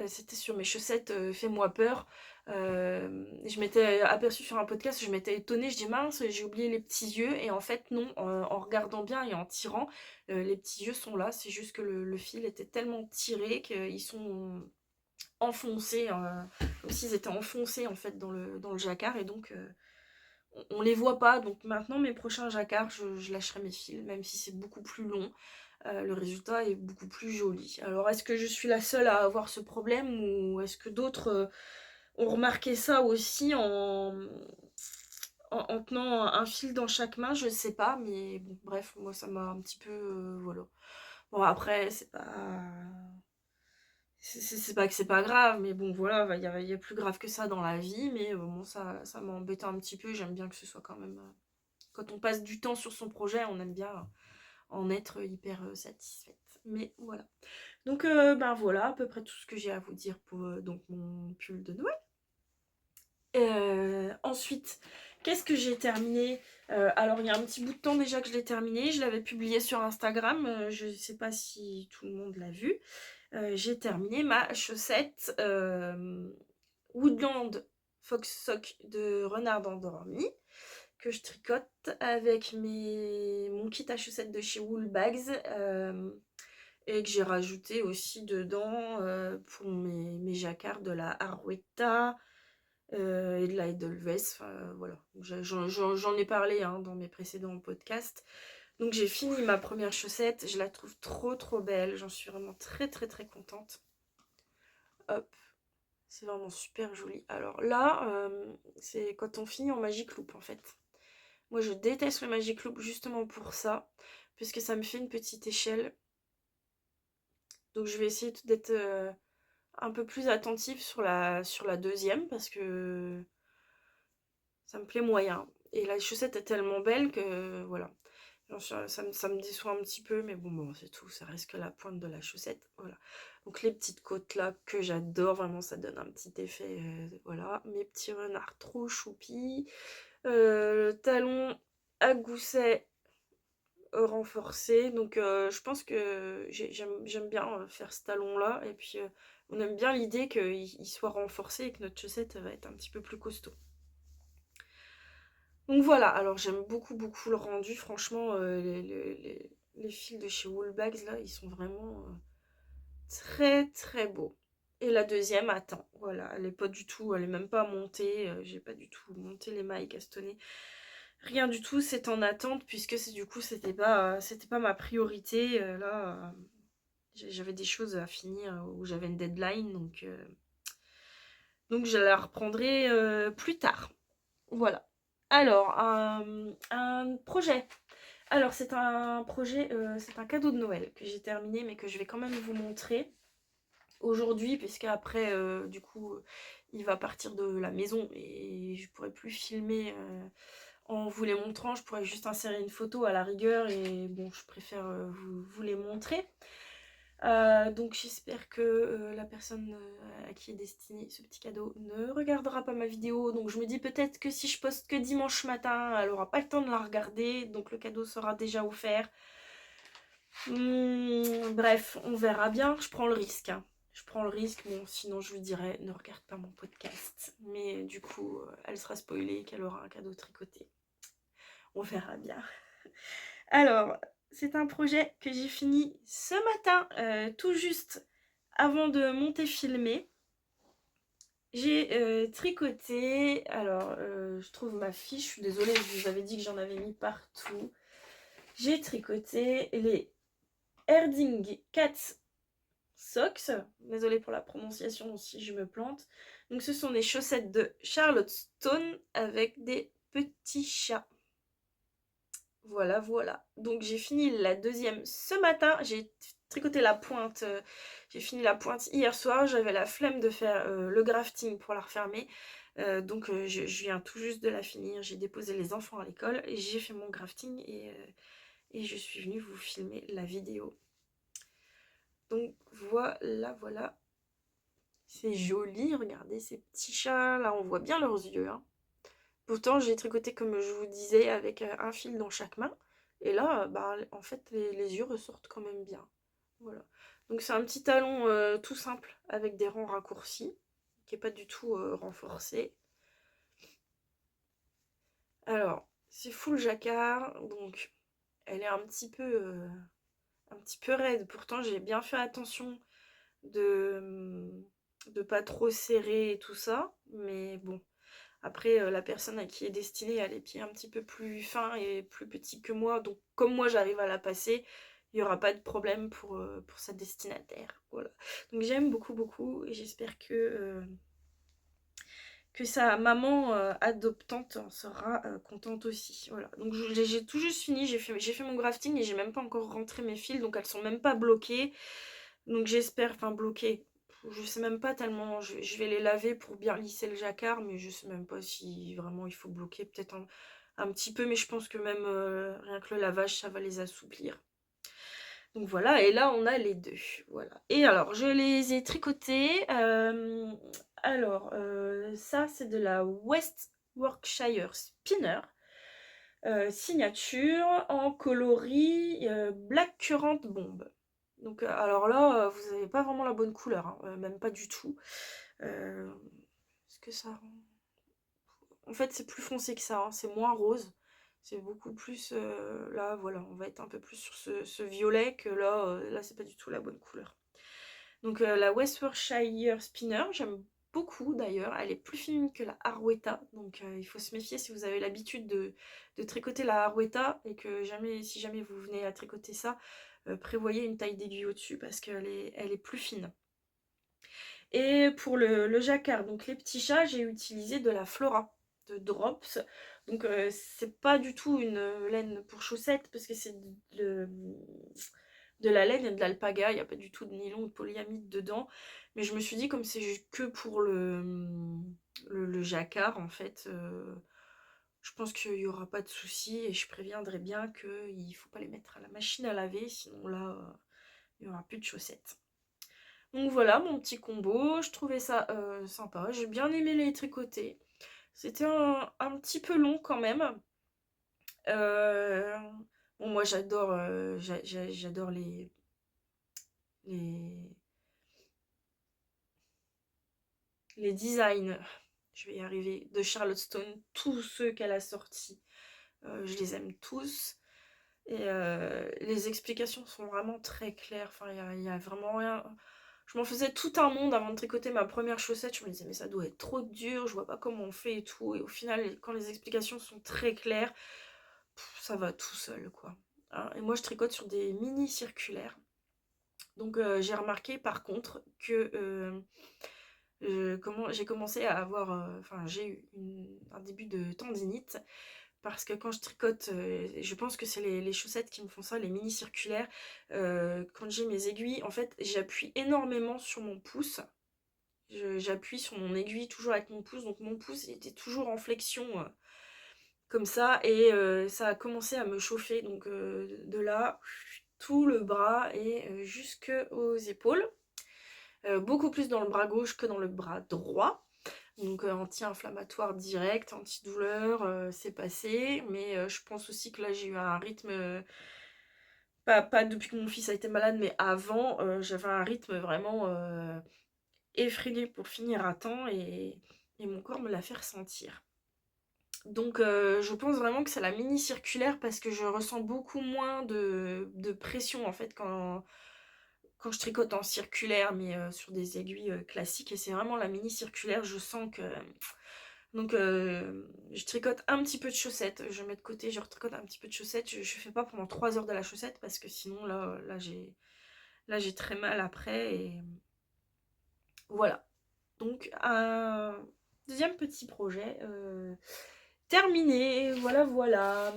c'était sur mes chaussettes Fais-moi peur. Je m'étais aperçue sur un podcast, je m'étais étonnée, je dis mince, j'ai oublié les petits yeux. Et en fait, non, en regardant bien et en tirant, les petits yeux sont là. C'est juste que le fil était tellement tiré qu'ils sont enfoncés, comme s'ils étaient enfoncés en fait dans le jacquard. Et donc, on les voit pas. Donc maintenant, mes prochains jacquards, je lâcherai mes fils, même si c'est beaucoup plus long. Le résultat est beaucoup plus joli. Alors, est-ce que je suis la seule à avoir ce problème ou est-ce que d'autres ont remarqué ça aussi en tenant un fil dans chaque main? Je sais pas, mais bon, bref, moi ça m'a un petit peu. Voilà. Bon, après, c'est pas. C'est pas que c'est pas grave, mais bon, voilà, il y a plus grave que ça dans la vie, mais bon, ça m'embête un petit peu. J'aime bien que ce soit quand même. Quand on passe du temps sur son projet, on aime bien en être hyper satisfaite. Mais voilà. Donc, ben voilà, à peu près tout ce que j'ai à vous dire pour donc mon pull de Noël. Ensuite, qu'est-ce que j'ai terminé? Alors, il y a un petit bout de temps déjà que je l'ai terminé. Je l'avais publié sur Instagram. Je ne sais pas si tout le monde l'a vu. J'ai terminé ma chaussette Woodland Fox Sock de Renard endormi, que je tricote avec mon kit à chaussettes de chez Woolbags, et que j'ai rajouté aussi dedans pour mes jacquards de la Arwetta et de la Edelweiss. Voilà, j'en ai parlé hein, dans mes précédents podcasts. Donc j'ai fini ma première chaussette, je la trouve trop trop belle, j'en suis vraiment très très très contente. Hop, c'est vraiment super joli. Alors là, c'est quand on finit en Magic Loop en fait. Moi je déteste le Magic Loop justement pour ça, puisque ça me fait une petite échelle. Donc je vais essayer d'être un peu plus attentive sur la deuxième, parce que ça me plaît moyen. Et la chaussette est tellement belle que voilà. Alors ça me déçoit un petit peu, mais bon, c'est tout, ça reste que la pointe de la chaussette, voilà. Donc les petites côtes là que j'adore, vraiment ça donne un petit effet, voilà. Mes petits renards trop choupis, le talon à gousset renforcé, donc je pense que j'aime bien faire ce talon là, et puis on aime bien l'idée qu'il soit renforcé et que notre chaussette va être un petit peu plus costaud. Donc voilà, alors j'aime beaucoup beaucoup le rendu, franchement les fils de chez Woolbags là, ils sont vraiment très très beaux. Et la deuxième attends, voilà, elle est pas du tout, elle est même pas montée, j'ai pas du tout monté les mailles castetonnées. Rien du tout, c'est en attente puisque du coup c'était pas ma priorité. Là, j'avais des choses à finir où j'avais une deadline, donc je la reprendrai plus tard. Voilà. Alors, un projet. Alors, c'est un projet, c'est un cadeau de Noël que j'ai terminé, mais que je vais quand même vous montrer aujourd'hui, puisque après, du coup, il va partir de la maison et je pourrai plus filmer en vous les montrant. Je pourrais juste insérer une photo à la rigueur, et bon, je préfère vous les montrer. Donc j'espère que la personne à qui est destiné ce petit cadeau ne regardera pas ma vidéo. Donc je me dis peut-être que si je poste que dimanche matin, elle aura pas le temps de la regarder. Donc le cadeau sera déjà offert. Bref, on verra bien. Je prends le risque, hein. Je prends le risque. Bon, sinon je lui dirais ne regarde pas mon podcast. Mais du coup, elle sera spoilée qu'elle aura un cadeau tricoté. On verra bien. Alors, c'est un projet que j'ai fini ce matin, tout juste avant de monter filmer. J'ai tricoté, alors je trouve ma fiche, je suis désolée, je vous avais dit que j'en avais mis partout. J'ai tricoté les Herding Cat Socks, désolée pour la prononciation si je me plante. Donc ce sont des chaussettes de Charlotte Stone avec des petits chats. Voilà, voilà. Donc j'ai fini la deuxième ce matin. J'ai tricoté la pointe. J'ai fini la pointe hier soir. J'avais la flemme de faire le grafting pour la refermer. Donc je viens tout juste de la finir. J'ai déposé les enfants à l'école et j'ai fait mon grafting et je suis venue vous filmer la vidéo. Donc voilà, voilà. C'est joli, regardez ces petits chats. Là, on voit bien leurs yeux, hein. Pourtant, j'ai tricoté comme je vous disais avec un fil dans chaque main. Et là, bah, en fait, les yeux ressortent quand même bien. Voilà. Donc c'est un petit talon tout simple avec des rangs raccourcis, qui n'est pas du tout renforcé. Alors, c'est full jacquard, donc elle est un petit peu raide. Pourtant, j'ai bien fait attention de pas trop serrer et tout ça. Mais bon. Après, la personne à qui est destinée a les pieds un petit peu plus fins et plus petits que moi. Donc, comme moi, j'arrive à la passer, il n'y aura pas de problème pour sa destinataire. Voilà. Donc, j'aime beaucoup, beaucoup. Et j'espère que sa maman adoptante en sera contente aussi. Voilà. Donc, j'ai tout juste fini. J'ai fait mon grafting et j'ai même pas encore rentré mes fils. Donc, elles sont même pas bloquées. Donc, j'espère, enfin, bloquées. Je sais même pas tellement, je vais les laver pour bien lisser le jacquard, mais je sais même pas si vraiment il faut bloquer, peut-être un petit peu, mais je pense que même rien que le lavage, ça va les assouplir. Donc voilà, et là on a les deux, voilà. Et alors, je les ai tricotés, alors ça c'est de la West Yorkshire Spinner, signature en coloris Black Currant Bomb. Donc alors là, vous n'avez pas vraiment la bonne couleur, hein, même pas du tout. Est-ce que ça rend... En fait, c'est plus foncé que ça, hein, c'est moins rose. C'est beaucoup plus... là, voilà, on va être un peu plus sur ce violet que là, là, c'est pas du tout la bonne couleur. Donc la West Yorkshire Spinner, j'aime beaucoup d'ailleurs. Elle est plus fine que la Harwetta, donc il faut se méfier si vous avez l'habitude de tricoter la Harwetta et que si jamais vous venez à tricoter ça, prévoyez une taille d'aiguille au-dessus parce qu'elle elle est plus fine. Et pour le jacquard, donc les petits chats, j'ai utilisé de la Flora de Drops. Donc c'est pas du tout une laine pour chaussettes parce que c'est de la laine et de l'alpaga, il n'y a pas du tout de nylon ou de polyamide dedans. Mais je me suis dit, comme c'est que pour le jacquard, en fait, Je pense qu'il y aura pas de souci et je préviendrai bien qu'il faut pas les mettre à la machine à laver, sinon là, il y aura plus de chaussettes. Donc voilà mon petit combo, je trouvais ça sympa, j'ai bien aimé les tricoter. C'était un petit peu long quand même. Euh, Bon, moi j'adore j'adore les, les designs, je vais y arriver, de Charlotte Stone, tous ceux qu'elle a sortis. Je les aime tous. Et les explications sont vraiment très claires. Enfin, il y a vraiment rien. Je m'en faisais tout un monde avant de tricoter ma première chaussette. Je me disais, mais ça doit être trop dur, je vois pas comment on fait et tout. Et au final, quand les explications sont très claires, ça va tout seul, quoi. Hein, et moi, je tricote sur des mini circulaires. Donc, j'ai remarqué par contre que j'ai commencé à avoir. Enfin, j'ai eu un début de tendinite. Parce que quand je tricote, je pense que c'est les chaussettes qui me font ça, les mini circulaires. Quand j'ai mes aiguilles, en fait, j'appuie énormément sur mon pouce. J'appuie sur mon aiguille toujours avec mon pouce. Donc mon pouce il était toujours en flexion comme ça. Et ça a commencé à me chauffer. Donc de là, tout le bras et jusque aux épaules. Beaucoup plus dans le bras gauche que dans le bras droit. Donc anti-inflammatoire direct, antidouleur, c'est passé. Mais je pense aussi que là j'ai eu un rythme, pas depuis que mon fils a été malade, mais avant, j'avais un rythme vraiment effréné pour finir à temps et mon corps me l'a fait ressentir. Donc je pense vraiment que c'est la mini circulaire parce que je ressens beaucoup moins de pression en fait quand je tricote en circulaire, mais sur des aiguilles classiques. Et c'est vraiment la mini circulaire, je sens que... Donc je tricote un petit peu de chaussettes, je mets de côté, je retricote un petit peu de chaussettes. Je fais pas pendant 3 heures de la chaussette parce que sinon là j'ai très mal après. Et voilà. Donc un deuxième petit projet terminé, voilà voilà.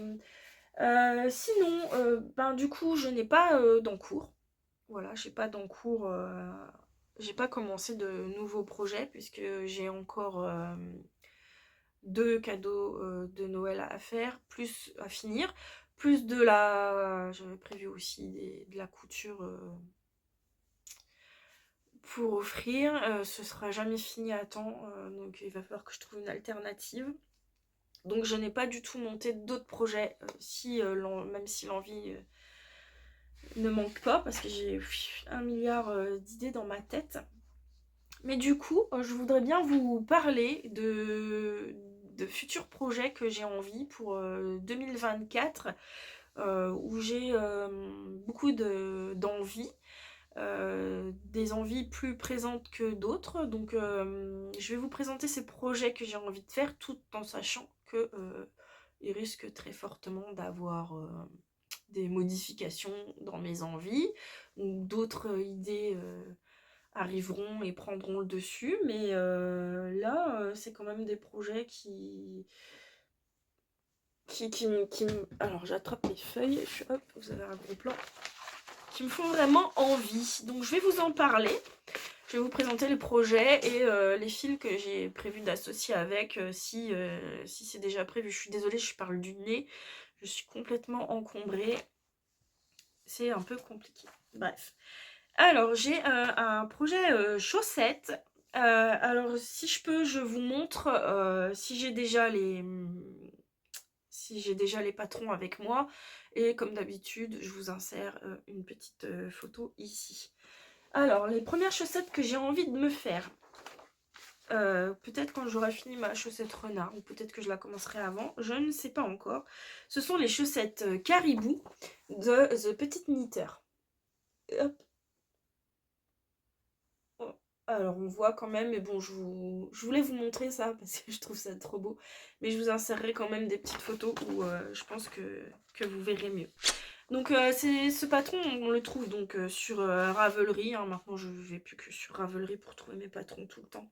Sinon, ben du coup je n'ai pas d'encours. Voilà, j'ai pas d'encours, j'ai pas commencé de nouveaux projets puisque j'ai encore 2 cadeaux de Noël à faire, plus à finir, plus de la... J'avais prévu aussi de la couture pour offrir. Ce sera jamais fini à temps, donc il va falloir que je trouve une alternative. Donc je n'ai pas du tout monté d'autres projets, même si l'envie ne manque pas, parce que j'ai 1 milliard d'idées dans ma tête. Mais du coup, je voudrais bien vous parler de futurs projets que j'ai envie pour 2024, où j'ai beaucoup d'envies, des envies plus présentes que d'autres. Donc je vais vous présenter ces projets que j'ai envie de faire, tout en sachant que ils risquent très fortement d'avoir des modifications dans mes envies, ou d'autres idées arriveront et prendront le dessus. Mais là, c'est quand même des projets Alors, j'attrape mes feuilles, hop, vous avez un gros plan, qui me font vraiment envie. Donc, je vais vous en parler. Je vais vous présenter les projets et les fils que j'ai prévu d'associer avec, si c'est déjà prévu. Je suis désolée, je parle du nez. Je suis complètement encombrée. C'est un peu compliqué. Bref. Alors, j'ai un projet chaussettes. Alors, si je peux, je vous montre si j'ai déjà les patrons avec moi. Et comme d'habitude, je vous insère une petite photo ici. Alors, les premières chaussettes que j'ai envie de me faire, peut-être quand j'aurai fini ma chaussette renard, ou peut-être que je la commencerai avant, je ne sais pas encore. Ce sont les chaussettes Caribou de The Petite Knitter. Hop. Alors on voit quand même, mais bon, je voulais vous montrer ça parce que je trouve ça trop beau. Mais je vous insérerai quand même des petites photos où je pense que vous verrez mieux. Donc c'est ce patron, on le trouve donc sur Ravelry. Hein. Maintenant je vais plus que sur Ravelry pour trouver mes patrons tout le temps.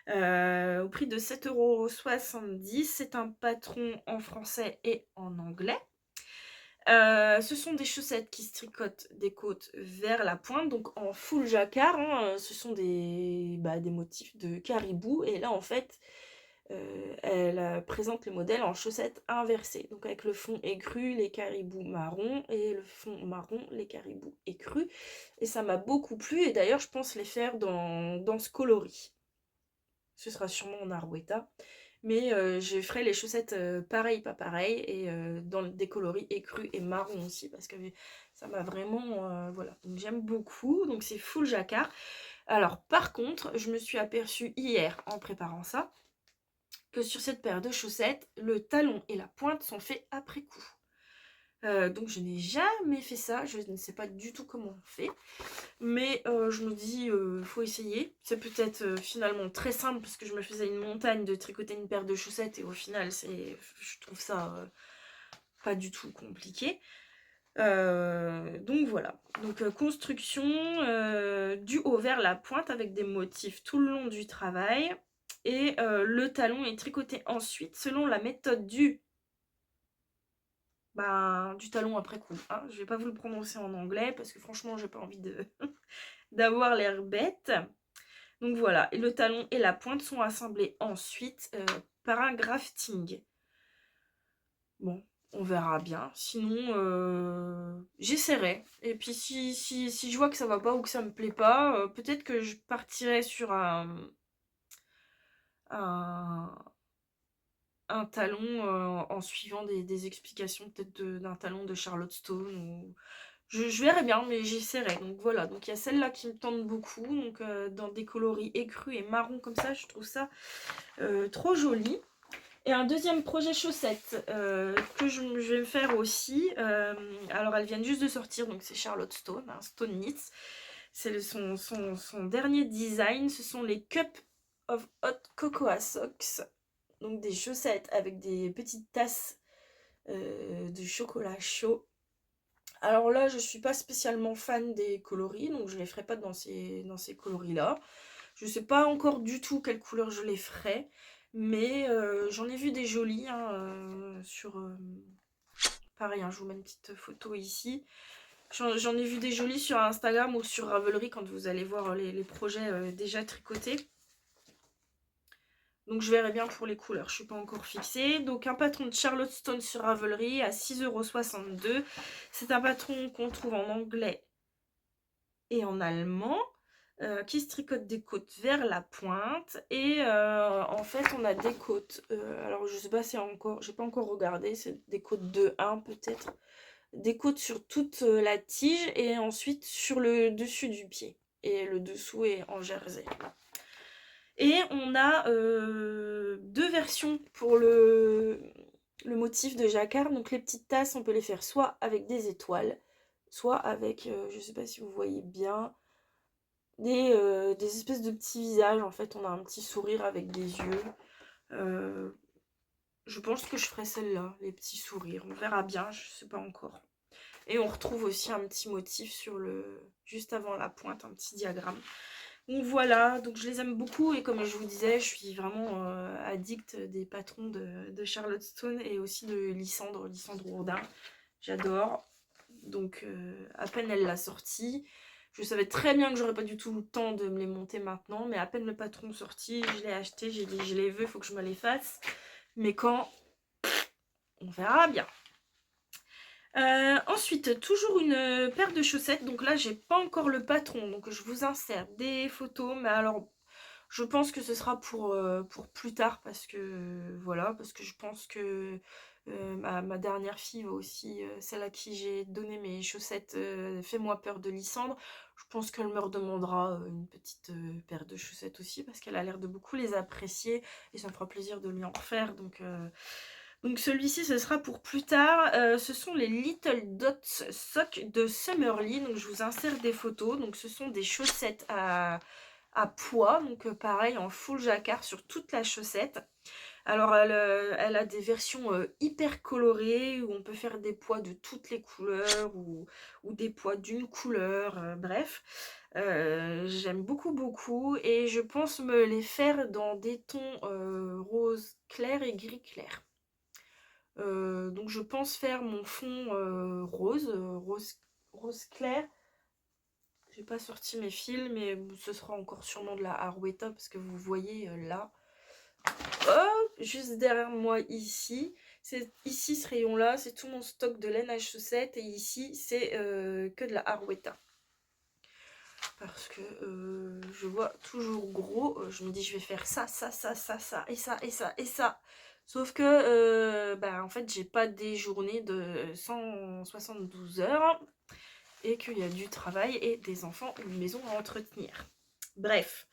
Au prix de 7,70 €. C'est un patron en français et en anglais. Ce sont des chaussettes qui se tricotent des côtes vers la pointe, donc en full jacquard. Hein. Ce sont des motifs de caribou. Et là, en fait, elle présente le modèle en chaussettes inversées, donc avec le fond écru, les caribous marron, et le fond marron, les caribous écrus. Et ça m'a beaucoup plu, et d'ailleurs je pense les faire dans ce coloris. Ce sera sûrement en Arouetta. Mais je ferai les chaussettes pareil, pas pareil, et dans des coloris écrus et marron aussi, parce que ça m'a vraiment... voilà, donc j'aime beaucoup, donc c'est full jacquard. Alors par contre, je me suis aperçue hier, en préparant ça, que sur cette paire de chaussettes, le talon et la pointe sont faits après coup. Donc je n'ai jamais fait ça, je ne sais pas du tout comment on fait, mais je me dis faut essayer. C'est peut-être finalement très simple parce que je me faisais une montagne de tricoter une paire de chaussettes et au final je trouve ça pas du tout compliqué. Donc voilà, donc construction du haut vers la pointe avec des motifs tout le long du travail, et le talon est tricoté ensuite selon la méthode du talon après coup, hein. Je vais pas vous le prononcer en anglais parce que franchement j'ai pas envie de d'avoir l'air bête. Donc voilà, et le talon et la pointe sont assemblés ensuite par un grafting. Bon, on verra bien. Sinon, j'essaierai. Et puis si je vois que ça va pas ou que ça me plaît pas, peut-être que je partirai sur un, un talon en suivant des explications peut-être d'un talon de Charlotte Stone. Ou... Je verrai bien, mais j'essaierai. Donc voilà, donc il y a celle-là qui me tente beaucoup. Donc dans des coloris écrus et marron comme ça, je trouve ça trop joli. Et un deuxième projet chaussettes que je vais me faire aussi. Alors elles viennent juste de sortir, donc c'est Charlotte Stone, hein, Stone Knits. C'est son dernier design. Ce sont les Cup of Hot Cocoa Socks. Donc des chaussettes avec des petites tasses de chocolat chaud. Alors là, je suis pas spécialement fan des coloris, donc je les ferai pas dans ces coloris-là. Je sais pas encore du tout quelle couleur je les ferai, mais j'en ai vu des jolies hein, sur... pareil, hein, je vous mets une petite photo ici. J'en ai vu des jolies sur Instagram ou sur Ravelry quand vous allez voir les projets déjà tricotés. Donc je verrai bien pour les couleurs, je suis pas encore fixée. Donc un patron de Charlotte Stone sur Ravelry à 6,62 €. C'est un patron qu'on trouve en anglais et en allemand, qui se tricote des côtes vers la pointe. Et en fait on a des côtes, alors je sais pas si encore, j'ai pas encore regardé, c'est des côtes de 1 peut-être. Des côtes sur toute la tige et ensuite sur le dessus du pied. Et le dessous est en jersey. Et on a deux versions pour le motif de jacquard. Donc les petites tasses, on peut les faire soit avec des étoiles, soit avec, je sais pas si vous voyez bien, des espèces de petits visages. En fait, on a un petit sourire avec des yeux. Je pense que je ferai celle-là, les petits sourires. On verra bien, je sais pas encore. Et on retrouve aussi un petit motif sur juste avant la pointe, un petit diagramme. Donc voilà, donc je les aime beaucoup et comme je vous disais, je suis vraiment addict des patrons de Charlotte Stone et aussi de Lysandre Ourdin. J'adore. Donc à peine elle l'a sorti, je savais très bien que j'aurais pas du tout le temps de me les monter maintenant, mais à peine le patron sorti, je l'ai acheté, j'ai dit je les veux, il faut que je me les fasse. Mais quand, on verra bien. Ensuite, toujours une paire de chaussettes. Donc là, j'ai pas encore le patron. Donc je vous insère des photos. Mais alors, je pense que ce sera pour plus tard. Parce que, voilà, parce que je pense que ma dernière fille va aussi, celle à qui j'ai donné mes chaussettes Fais-moi peur de Lysandre. Je pense qu'elle me redemandera une petite paire de chaussettes aussi. Parce qu'elle a l'air de beaucoup les apprécier. Et ça me fera plaisir de lui en refaire. Donc celui-ci, ce sera pour plus tard. Ce sont les Little Dots Socks de Summerly. Donc je vous insère des photos. Donc ce sont des chaussettes à pois. Donc pareil, en full jacquard sur toute la chaussette. Alors elle a des versions hyper colorées où on peut faire des pois de toutes les couleurs ou des pois d'une couleur. Bref, j'aime beaucoup beaucoup et je pense me les faire dans des tons rose clair et gris clair. Donc je pense faire mon fond rose clair. J'ai pas sorti mes fils, mais ce sera encore sûrement de la Arouetta parce que vous voyez là. Hop, juste derrière moi ici. C'est ici, ce rayon-là, c'est tout mon stock de laine à chaussettes. Et ici, c'est que de la Harwetta. Parce que je vois toujours gros. Je me dis, je vais faire ça, ça, ça, ça, ça, et ça, et ça, et ça. Sauf que, bah, en fait, j'ai pas des journées de 172 heures. Et qu'il y a du travail et des enfants, une maison à entretenir. Bref.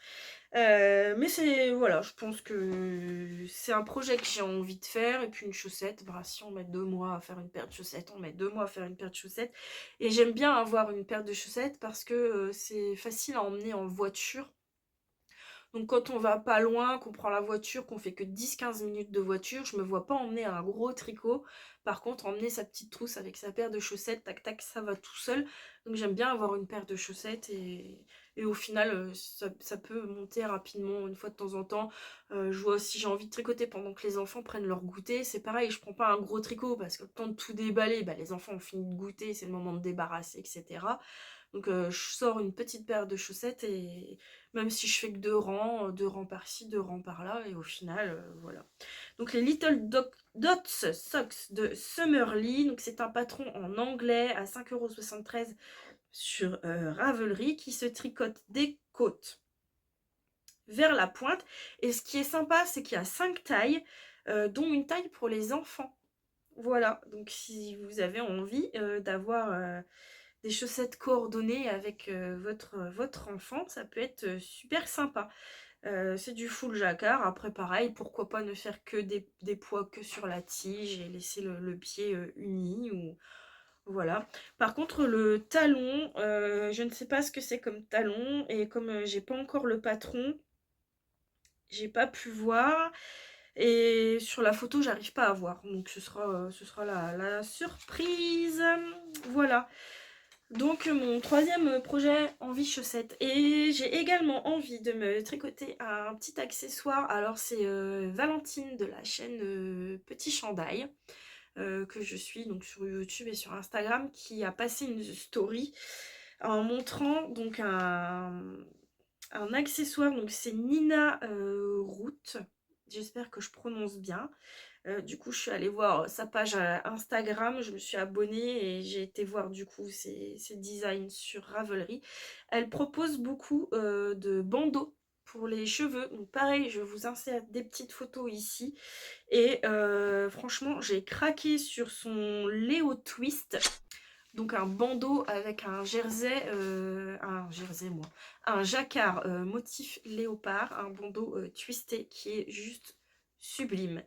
Mais c'est, voilà, je pense que c'est un projet que j'ai envie de faire. Et puis une chaussette, bah, si on met 2 mois à faire une paire de chaussettes, on met 2 mois à faire une paire de chaussettes. Et j'aime bien avoir une paire de chaussettes parce que c'est facile à emmener en voiture. Donc quand on va pas loin, qu'on prend la voiture, qu'on fait que 10-15 minutes de voiture, je me vois pas emmener un gros tricot. Par contre, emmener sa petite trousse avec sa paire de chaussettes, tac tac, ça va tout seul. Donc j'aime bien avoir une paire de chaussettes et au final, ça peut monter rapidement une fois de temps en temps. Je vois si j'ai envie de tricoter pendant que les enfants prennent leur goûter. C'est pareil, je prends pas un gros tricot parce que le temps de tout déballer, bah, les enfants ont fini de goûter, c'est le moment de débarrasser, etc. Donc je sors une petite paire de chaussettes et même si je fais que 2 rangs par-ci, 2 rangs par-là, et au final, voilà. Donc les Dots Socks de Summerly, donc c'est un patron en anglais à 5,73 € sur Ravelry qui se tricote des côtes vers la pointe. Et ce qui est sympa, c'est qu'il y a 5 tailles, dont une taille pour les enfants. Voilà, donc si vous avez envie d'avoir des chaussettes coordonnées avec votre enfant, ça peut être super sympa. C'est du full jacquard. Après, pareil, pourquoi pas ne faire que des poids que sur la tige et laisser le pied uni ou voilà. Par contre, le talon, je ne sais pas ce que c'est comme talon et comme j'ai pas encore le patron, j'ai pas pu voir. Et sur la photo, j'arrive pas à voir. Donc ce sera la surprise. Voilà. Donc mon troisième projet, envie chaussettes. Et j'ai également envie de me tricoter un petit accessoire. Alors c'est Valentine de la chaîne Petit Chandail, que je suis donc sur YouTube et sur Instagram, qui a passé une story en montrant donc un accessoire. Donc c'est Nina Root. J'espère que je prononce bien. Du coup, je suis allée voir sa page Instagram, je me suis abonnée et j'ai été voir du coup ses designs sur Ravelry. Elle propose beaucoup de bandeaux pour les cheveux. Donc pareil, je vous insère des petites photos ici. Et franchement, j'ai craqué sur son Léo Twist. Donc un bandeau avec un jersey, un jacquard motif léopard, un bandeau twisté qui est juste sublime.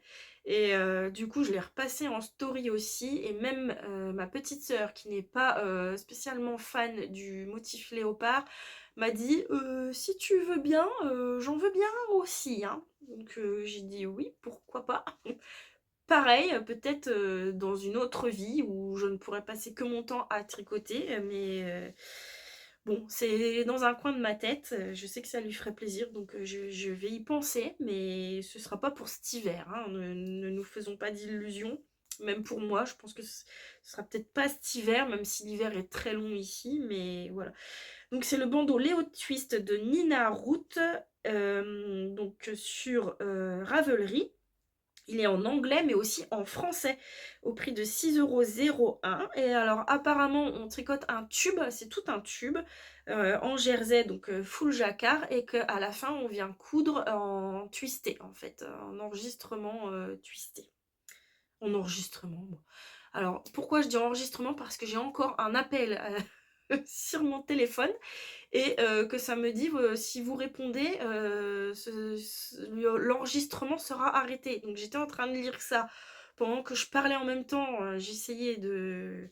Et du coup je l'ai repassé en story aussi, et même ma petite sœur qui n'est pas spécialement fan du motif léopard m'a dit si tu veux bien, j'en veux bien aussi, hein. Donc j'ai dit oui, pourquoi pas. Pareil, peut-être dans une autre vie où je ne pourrais passer que mon temps à tricoter, mais bon, c'est dans un coin de ma tête. Je sais que ça lui ferait plaisir, donc je vais y penser, mais ce sera pas pour cet hiver, hein. Ne nous faisons pas d'illusions. Même pour moi, je pense que ce sera peut-être pas cet hiver, même si l'hiver est très long ici, mais voilà. Donc c'est le bandeau Léo Twist de Nina Root, donc sur Ravelry. Il est en anglais mais aussi en français au prix de 6,01 €. Et alors apparemment on tricote un tube, c'est tout un tube en jersey, donc full jacquard, et qu'à la fin on vient coudre en twisté en fait, en enregistrement twisté. En enregistrement, moi. Alors pourquoi je dis enregistrement? Parce que j'ai encore un appel sur mon téléphone et que ça me dit si vous répondez, l'enregistrement sera arrêté. Donc j'étais en train de lire ça pendant que je parlais en même temps. J'essayais de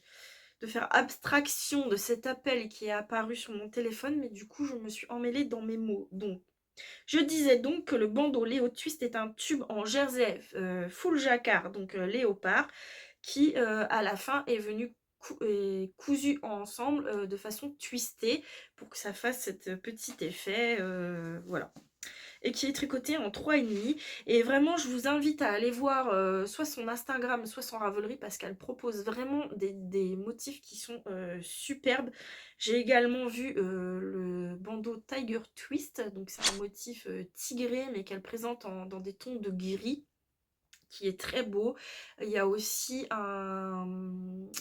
faire abstraction de cet appel qui est apparu sur mon téléphone, mais du coup je me suis emmêlée dans mes mots. Donc je disais donc que le bandeau Léo Twist est un tube en jersey full jacquard, donc léopard, qui à la fin est venu cousu ensemble de façon twistée pour que ça fasse cet petit effet, voilà. Et qui est tricoté en 3,5. Et vraiment, je vous invite à aller voir soit son Instagram, soit son Ravelry, parce qu'elle propose vraiment des motifs qui sont superbes. J'ai également vu le bandeau Tiger Twist, donc c'est un motif tigré, mais qu'elle présente dans des tons de gris. qui est très beau. Il y a aussi un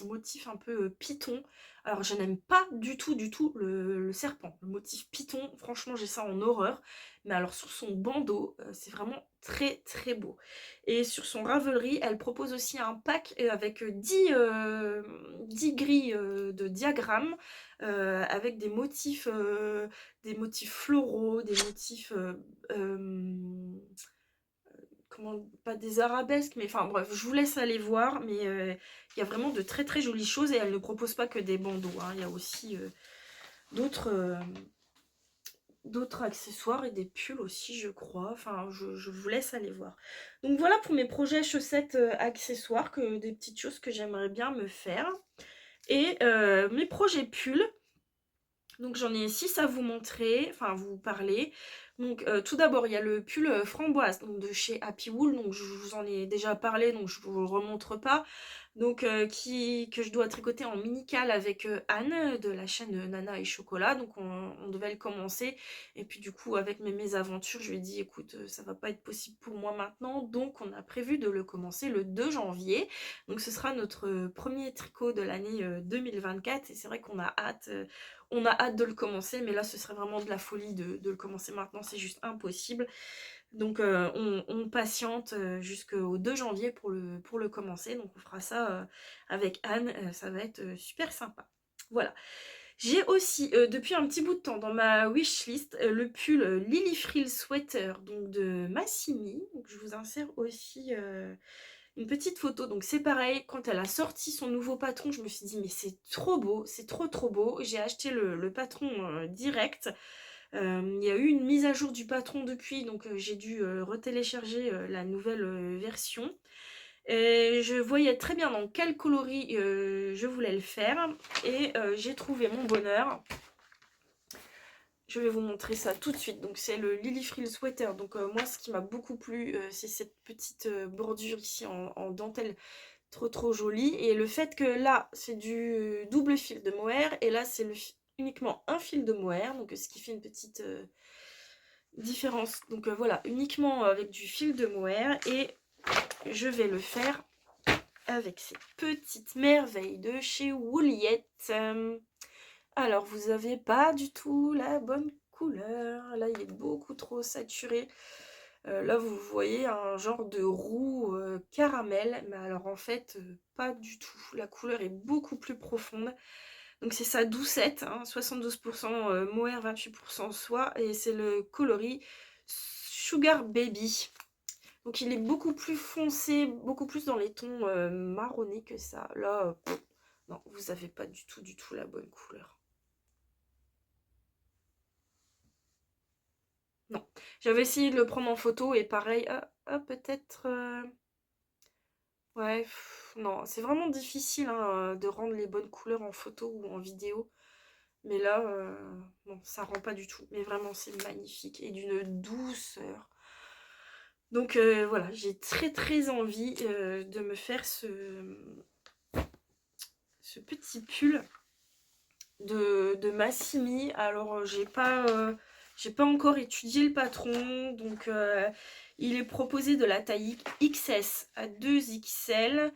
motif un peu python. Alors je n'aime pas du tout le serpent. Le motif python, franchement j'ai ça en horreur. Mais alors sur son bandeau, c'est vraiment très très beau. Et sur son Ravelry, elle propose aussi un pack avec 10 grilles de diagrammes avec des motifs floraux, des motifs comment, pas des arabesques, mais enfin bref, je vous laisse aller voir, mais il y a vraiment de très très jolies choses et elle ne propose pas que des bandeaux, hein. Il y a aussi d'autres d'autres accessoires et des pulls aussi, je crois. Enfin, je vous laisse aller voir. Donc voilà pour mes projets chaussettes accessoires, des petites choses que j'aimerais bien me faire. Et mes projets pulls. Donc j'en ai 6 à vous montrer, enfin à vous parler. Donc tout d'abord il y a le pull framboise donc de chez Happy Wool, donc je vous en ai déjà parlé donc je vous le remontre pas. Donc que je dois tricoter en mini-cale avec Anne de la chaîne Nana et Chocolat. Donc on devait le commencer et puis du coup avec mes mésaventures je lui ai dit écoute ça va pas être possible pour moi maintenant, donc on a prévu de le commencer le 2 janvier. Donc ce sera notre premier tricot de l'année 2024 et c'est vrai qu'on a hâte. On a hâte de le commencer, mais là ce serait vraiment de la folie de le commencer maintenant, c'est juste impossible. Donc on patiente jusqu'au 2 janvier pour le commencer, donc on fera ça avec Anne, ça va être super sympa. Voilà. J'ai aussi, depuis un petit bout de temps, dans ma wishlist, le pull Lily Frill Sweater donc de Massimi. Donc je vous insère aussi une petite photo. Donc c'est pareil, quand elle a sorti son nouveau patron, je me suis dit mais c'est trop beau, c'est trop trop beau. J'ai acheté le patron direct. Il y a eu une mise à jour du patron depuis, donc j'ai dû retélécharger la nouvelle version. Et je voyais très bien dans quel coloris je voulais le faire. Et j'ai trouvé mon bonheur. Je vais vous montrer ça tout de suite. Donc c'est le Lily Frill Sweater. Donc moi ce qui m'a beaucoup plu c'est cette petite bordure ici en dentelle trop trop jolie. Et le fait que là c'est du double fil de mohair et là c'est uniquement un fil de mohair. Donc ce qui fait une petite différence. Donc voilà, uniquement avec du fil de mohair. Et je vais le faire avec ces petites merveilles de chez Wooliette. Alors, vous avez pas du tout la bonne couleur. Là, il est beaucoup trop saturé. Là, vous voyez un genre de roux caramel. Mais alors, en fait, pas du tout. La couleur est beaucoup plus profonde. Donc, c'est sa doucette. Hein, 72% mohair, 28% soie. Et c'est le coloris Sugar Baby. Donc, il est beaucoup plus foncé, beaucoup plus dans les tons marronnés que ça. Là, non, vous avez pas du tout la bonne couleur. Non, j'avais essayé de le prendre en photo et pareil, peut-être... ouais, non, c'est vraiment difficile hein, de rendre les bonnes couleurs en photo ou en vidéo. Mais là, non, ça rend pas du tout. Mais vraiment, c'est magnifique et d'une douceur. Donc voilà, j'ai très très envie de me faire ce petit pull de Massimi. Alors j'ai pas encore étudié le patron, donc il est proposé de la taille XS à 2XL.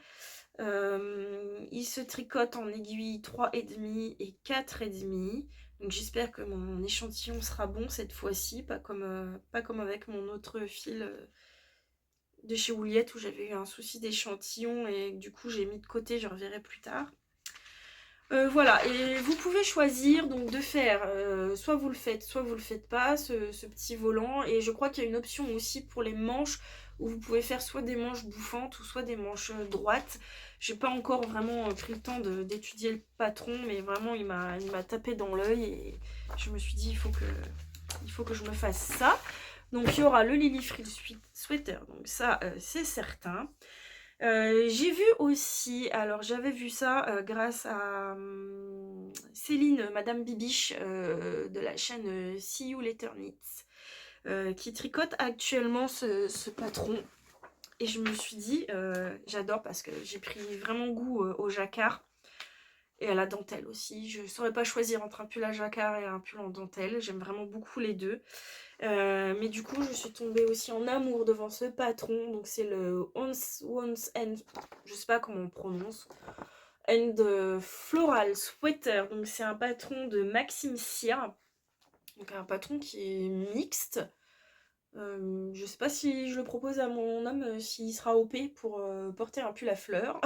Il se tricote en aiguille 3,5 et 4,5. Donc j'espère que mon échantillon sera bon cette fois-ci, pas comme avec mon autre fil de chez Wooliette où j'avais eu un souci d'échantillon et du coup j'ai mis de côté, je reverrai plus tard. Voilà, et vous pouvez choisir donc de faire, soit vous le faites pas, ce petit volant. Et je crois qu'il y a une option aussi pour les manches, où vous pouvez faire soit des manches bouffantes ou soit des manches droites. J'ai pas encore vraiment pris le temps d'étudier le patron, mais vraiment il m'a tapé dans l'œil et je me suis dit il faut que je me fasse ça. Donc il y aura le Lily Frill Sweater, donc ça c'est certain. J'ai vu aussi, alors j'avais vu ça grâce à Céline, Madame Bibiche de la chaîne See You Later Knits, qui tricote actuellement ce patron. Et je me suis dit, j'adore parce que j'ai pris vraiment goût au jacquard et à la dentelle aussi. Je ne saurais pas choisir entre un pull à jacquard et un pull en dentelle. J'aime vraiment beaucoup les deux. Mais du coup, je suis tombée aussi en amour devant ce patron. Donc c'est le Once and, je sais pas comment on prononce, and Floral Sweater. Donc c'est un patron de Maxime Cyr. Donc un patron qui est mixte. Je sais pas si je le propose à mon homme, s'il sera OP pour porter un pull à fleurs.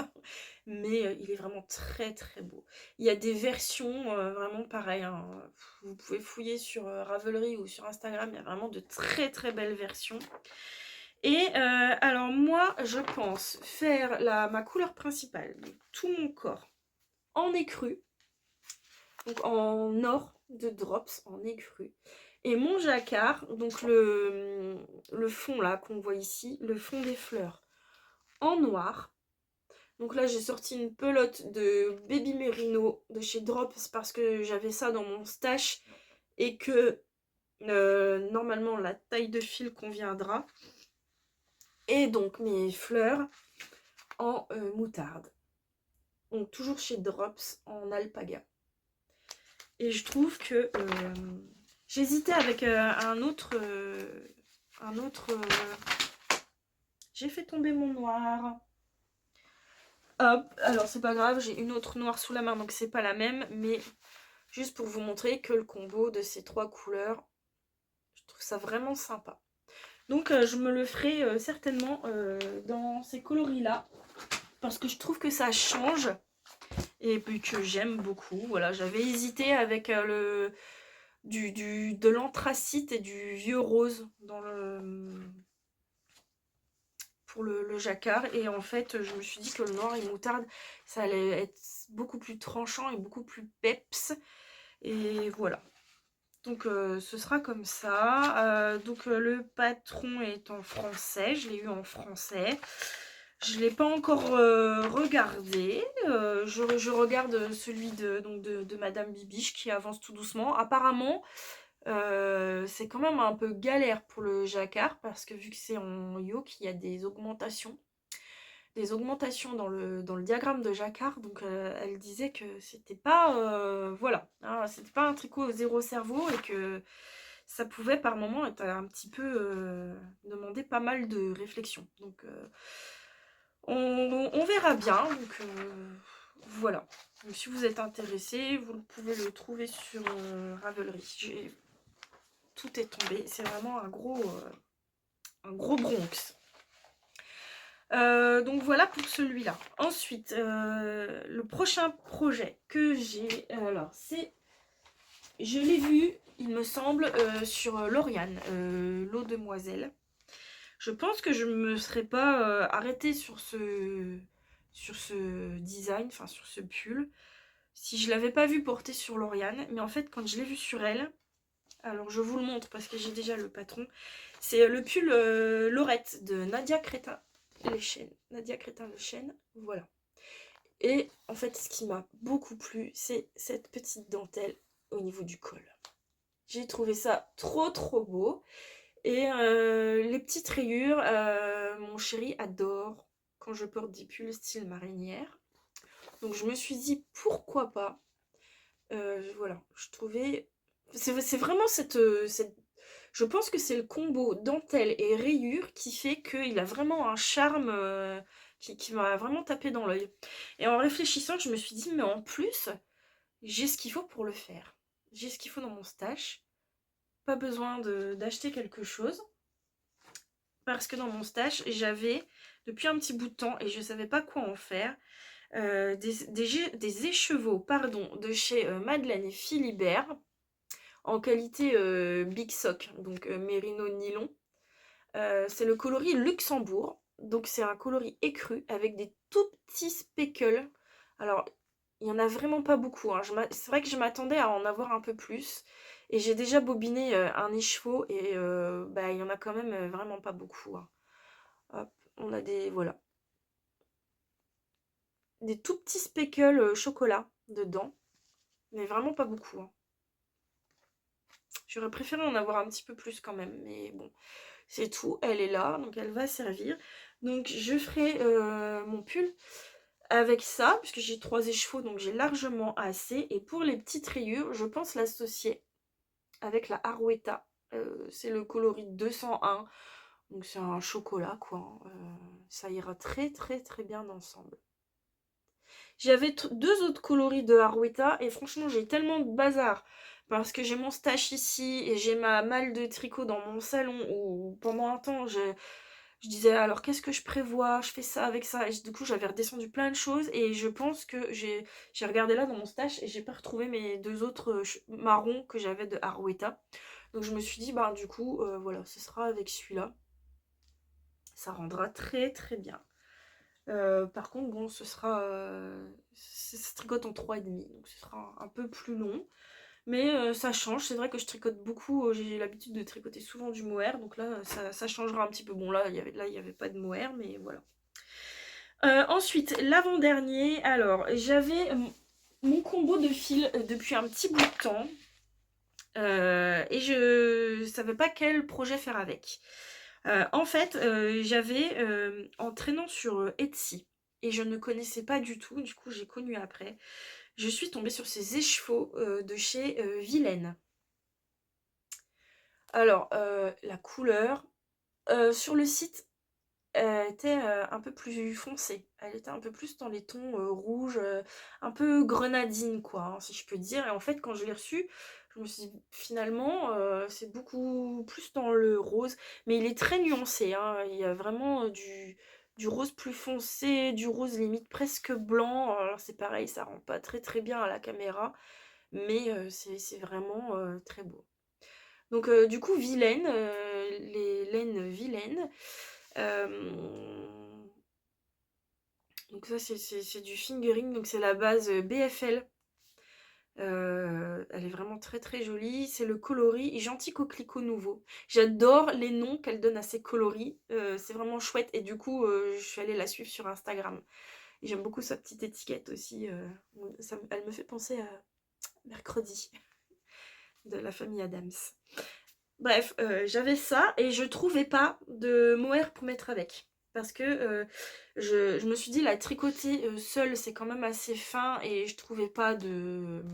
Mais il est vraiment très très beau. Il y a des versions vraiment pareilles, hein. Vous pouvez fouiller sur Ravelry ou sur Instagram, il y a vraiment de très très belles versions. Et alors moi, je pense faire ma couleur principale, donc tout mon corps, en écru, donc en or de drops, en écru. Et mon jacquard, donc le fond là qu'on voit ici, le fond des fleurs, en noir. Donc là, j'ai sorti une pelote de Baby Merino de chez Drops parce que j'avais ça dans mon stash et que normalement la taille de fil conviendra. Et donc mes fleurs en moutarde. Donc toujours chez Drops en alpaga. Et je trouve que j'hésitais avec un autre... J'ai fait tomber mon noir. Hop, alors c'est pas grave, j'ai une autre noire sous la main, donc c'est pas la même, mais juste pour vous montrer que le combo de ces trois couleurs, je trouve ça vraiment sympa. Donc je me le ferai certainement dans ces coloris-là, parce que je trouve que ça change, et puis que j'aime beaucoup. Voilà, j'avais hésité avec de l'anthracite et du vieux rose pour le jacquard, et en fait je me suis dit que le noir et moutarde ça allait être beaucoup plus tranchant et beaucoup plus peps, et voilà. Donc ce sera comme ça. Donc le patron est en français, je l'ai eu en français. Je ne l'ai pas encore regardé. Je regarde celui de Madame Bibiche qui avance tout doucement. Apparemment, c'est quand même un peu galère pour le jacquard parce que vu que c'est en yoke, il y a des augmentations. Dans le diagramme de jacquard. Donc elle disait que c'était pas... voilà, hein, c'était pas un tricot zéro cerveau et que ça pouvait par moment être un petit peu... demander pas mal de réflexion. Donc on verra bien. Donc voilà. Donc, si vous êtes intéressé, vous pouvez le trouver sur Ravelry. Tout est tombé. C'est vraiment un gros Bronx. Donc voilà pour celui-là. Ensuite, le prochain projet que j'ai, alors c'est, je l'ai vu, il me semble, sur Lauriane, l'eau demoiselle. Je pense que je me serais pas arrêtée sur ce design, enfin sur ce pull, si je l'avais pas vu porter sur Lauriane. Mais en fait, quand je l'ai vu sur elle, alors je vous le montre parce que j'ai déjà le patron. C'est le pull Laurette de Nadia Crétin. Nadia Crétin-Le Chêne, voilà. Et en fait, ce qui m'a beaucoup plu, c'est cette petite dentelle au niveau du col. J'ai trouvé ça trop trop beau. Et les petites rayures, mon chéri adore quand je porte des pulls style marinière. Donc je me suis dit, pourquoi pas. Voilà, je trouvais... C'est vraiment cette... Je pense que c'est le combo dentelle et rayures qui fait qu'il a vraiment un charme qui m'a vraiment tapé dans l'œil. Et en réfléchissant, je me suis dit, mais en plus, j'ai ce qu'il faut pour le faire. J'ai ce qu'il faut dans mon stash. Pas besoin d'acheter quelque chose. Parce que dans mon stash, j'avais, depuis un petit bout de temps, et je ne savais pas quoi en faire, des écheveaux pardon, de chez Madeleine et Philibert, en qualité Big Sock, donc Mérino Nylon. C'est le coloris Luxembourg. Donc c'est un coloris écru avec des tout petits speckles. Alors, il n'y en a vraiment pas beaucoup, hein. C'est vrai que je m'attendais à en avoir un peu plus. Et j'ai déjà bobiné un écheveau et bah, il y en a quand même vraiment pas beaucoup, hein. Hop, on a voilà. Des tout petits speckles chocolat dedans. Mais vraiment pas beaucoup, hein. J'aurais préféré en avoir un petit peu plus quand même. Mais bon, c'est tout. Elle est là, donc elle va servir. Donc je ferai mon pull avec ça, puisque j'ai 3 écheveaux, donc j'ai largement assez. Et pour les petites rayures, je pense l'associer avec la Arouetta c'est le coloris 201, donc c'est un chocolat quoi, hein. Ça ira très très très bien ensemble. J'avais deux autres coloris de Harwetta et franchement j'ai tellement de bazar parce que j'ai mon stash ici et j'ai ma malle de tricot dans mon salon où pendant un temps je disais alors qu'est-ce que je prévois, je fais ça avec ça et du coup j'avais redescendu plein de choses et je pense que j'ai regardé là dans mon stash et j'ai pas retrouvé mes deux autres marrons que j'avais de Harwetta. Donc je me suis dit bah du coup voilà ce sera avec celui-là, ça rendra très très bien. Par contre, bon, ce sera. Ça se tricote en 3,5, donc ce sera un peu plus long. Mais ça change. C'est vrai que je tricote beaucoup. J'ai l'habitude de tricoter souvent du mohair, donc là, ça changera un petit peu. Bon, là, il y avait pas de mohair, mais voilà. Ensuite, l'avant-dernier. Alors, j'avais mon combo de fils depuis un petit bout de temps. Et je savais pas quel projet faire avec. En fait, j'avais en traînant sur Etsy et je ne connaissais pas du tout, du coup j'ai connu après. Je suis tombée sur ces écheveaux de chez Vilaine. Alors, la couleur sur le site était un peu plus foncée. Elle était un peu plus dans les tons rouges, un peu grenadine quoi, hein, si je peux dire. Et en fait, quand je l'ai reçu, je me suis dit finalement c'est beaucoup plus dans le rose, mais il est très nuancé, hein. Il y a vraiment du rose plus foncé, du rose limite presque blanc. Alors c'est pareil, ça rend pas très très bien à la caméra, mais c'est vraiment très beau. Donc du coup, Vilaine, les laines Vilaine. Donc ça c'est du fingering, donc c'est la base BFL. Elle est vraiment très très jolie. C'est le coloris Gentil Coquelicot Nouveau. J'adore les noms qu'elle donne à ses coloris. C'est vraiment chouette. Et du coup, je suis allée la suivre sur Instagram. Et j'aime beaucoup sa petite étiquette aussi. Elle me fait penser à Mercredi de la famille Adams. Bref, j'avais ça et je trouvais pas de mohair pour mettre avec. Parce que je me suis dit la tricoter seule c'est quand même assez fin et je trouvais pas de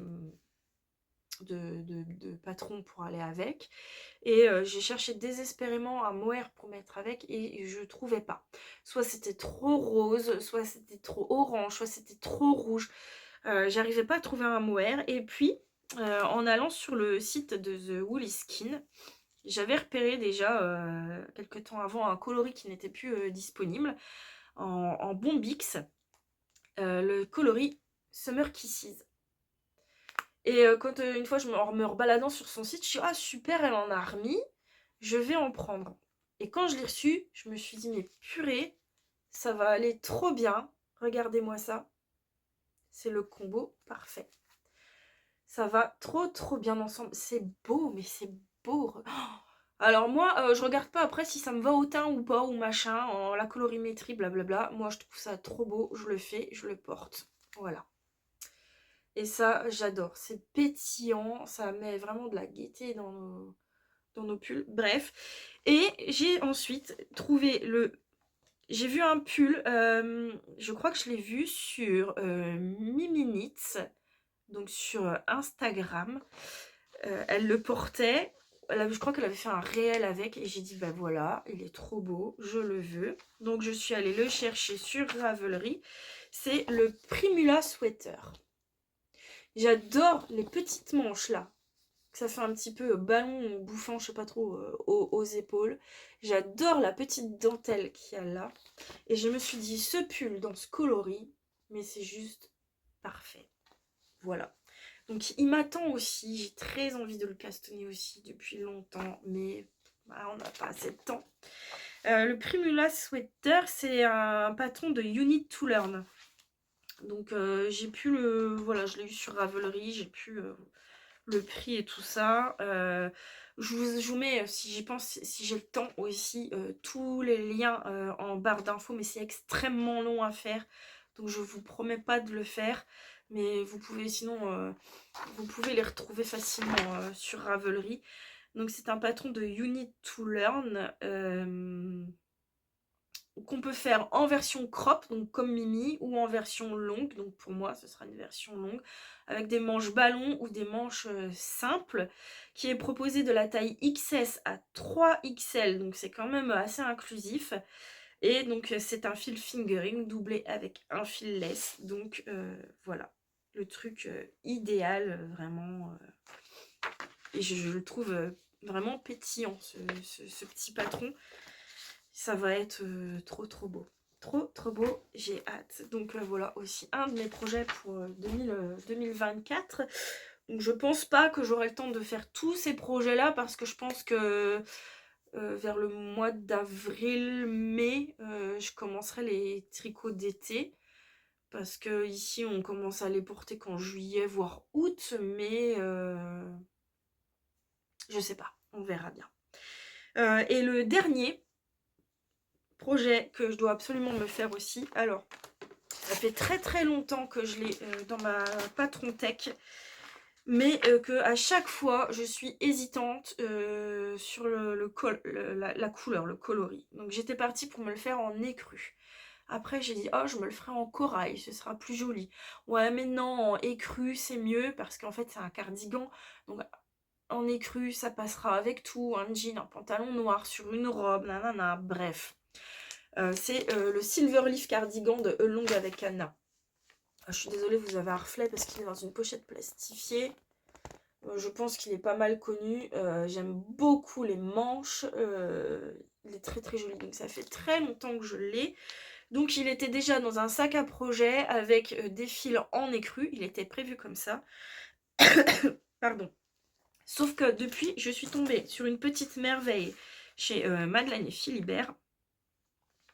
patron pour aller avec. Et j'ai cherché désespérément un mohair pour mettre avec et je trouvais pas. Soit c'était trop rose, soit c'était trop orange, soit c'était trop rouge. J'arrivais pas à trouver un mohair. Et puis en allant sur le site de The Woolly Skin, j'avais repéré déjà quelques temps avant un coloris qui n'était plus disponible en Bombix, le coloris Summer Kisses. Et quand une fois en me rebaladant sur son site, je suis ah super, elle en a remis, je vais en prendre. Et quand je l'ai reçu, je me suis dit mais purée, ça va aller trop bien, regardez-moi ça, c'est le combo parfait. Ça va trop trop bien ensemble, c'est beau, mais c'est beau. Oh, alors moi, je regarde pas après si ça me va au teint ou pas, ou machin, en la colorimétrie, blablabla. Moi, je trouve ça trop beau, je le fais, je le porte. Voilà. Et ça, j'adore. C'est pétillant, ça met vraiment de la gaieté dans nos pulls. Bref. Et j'ai ensuite trouvé le... J'ai vu un pull, je crois que je l'ai vu sur Miminits, donc sur Instagram. Elle le portait. Je crois qu'elle avait fait un réel avec et j'ai dit bah voilà, il est trop beau, je le veux. Donc je suis allée le chercher sur Ravelry. C'est le Primula Sweater. J'adore les petites manches là. Ça fait un petit peu ballon bouffant, je sais pas trop, aux épaules. J'adore la petite dentelle qu'il y a là. Et je me suis dit, ce pull dans ce coloris, mais c'est juste parfait. Voilà. Donc il m'attend aussi, j'ai très envie de le castonner aussi depuis longtemps, mais bah, on n'a pas assez de temps. Le Primula Sweater, c'est un patron de You Need to Learn. Donc j'ai pu le... Voilà, je l'ai eu sur Ravelry, j'ai pu le prix et tout ça. Je vous mets, si j'y pense, si j'ai le temps aussi, tous les liens en barre d'infos, mais c'est extrêmement long à faire. Donc je vous promets pas de le faire. Mais vous pouvez sinon, vous pouvez les retrouver facilement sur Ravelry. Donc c'est un patron de You Need to Learn. qu'on peut faire en version crop, donc comme Mimi, ou en version longue, donc pour moi ce sera une version longue, avec des manches ballon ou des manches simples, qui est proposé de la taille XS à 3XL, donc c'est quand même assez inclusif. Et donc c'est un fil fingering doublé avec un fil lace, donc voilà, le truc idéal, vraiment, et je le trouve vraiment pétillant, ce petit patron. Ça va être trop trop beau. Trop beau, j'ai hâte. Donc voilà aussi un de mes projets pour 2024. Donc je pense pas que j'aurai le temps de faire tous ces projets-là parce que je pense que vers le mois d'avril, mai, je commencerai les tricots d'été. Parce que ici on commence à les porter qu'en juillet, voire août, mais je sais pas, on verra bien. Et le dernier projet que je dois absolument me faire aussi, alors ça fait très très longtemps que je l'ai dans ma patron tech, mais que à chaque fois je suis hésitante sur la couleur, le coloris. Donc j'étais partie pour me le faire en écru. Après j'ai dit oh je me le ferai en corail, ce sera plus joli. Ouais mais non, en écru c'est mieux parce qu'en fait c'est un cardigan, donc en écru ça passera avec tout, un jean, un pantalon noir sur une robe, nanana, bref. C'est le Silverleaf cardigan de Long avec Anna. Je suis désolée, vous avez un reflet parce qu'il est dans une pochette plastifiée. Je pense qu'il est pas mal connu. J'aime beaucoup les manches. Il est très très joli. Donc ça fait très longtemps que je l'ai. Donc il était déjà dans un sac à projet avec des fils en écru. Il était prévu comme ça. Pardon. Sauf que depuis, je suis tombée sur une petite merveille chez Madeleine et Philibert.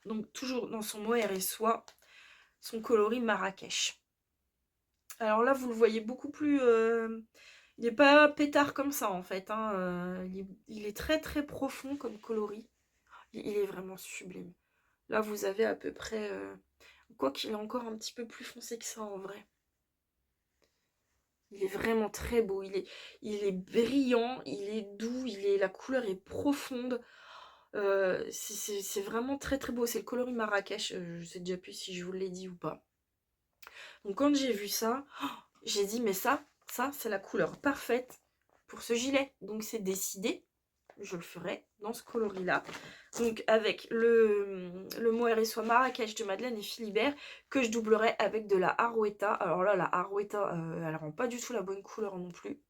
Donc toujours dans son mohair et soie, son coloris Marrakech. Alors là, vous le voyez beaucoup plus... il n'est pas pétard comme ça, en fait. Hein, il est très, très profond comme coloris. Il est vraiment sublime. Là, vous avez à peu près... quoi qu'il est encore un petit peu plus foncé que ça, en vrai. Il est vraiment très beau. Il est brillant, il est doux, la couleur est profonde. C'est vraiment très, très beau. C'est le coloris Marrakech. Je sais déjà plus si je vous l'ai dit ou pas. Donc quand j'ai vu ça, j'ai dit mais ça c'est la couleur parfaite pour ce gilet. Donc c'est décidé, je le ferai dans ce coloris là. Donc avec le mohair et soie Marrakech de Madeleine et Philibert que je doublerai avec de la Arouetta. Alors là la Arouetta elle rend pas du tout la bonne couleur non plus.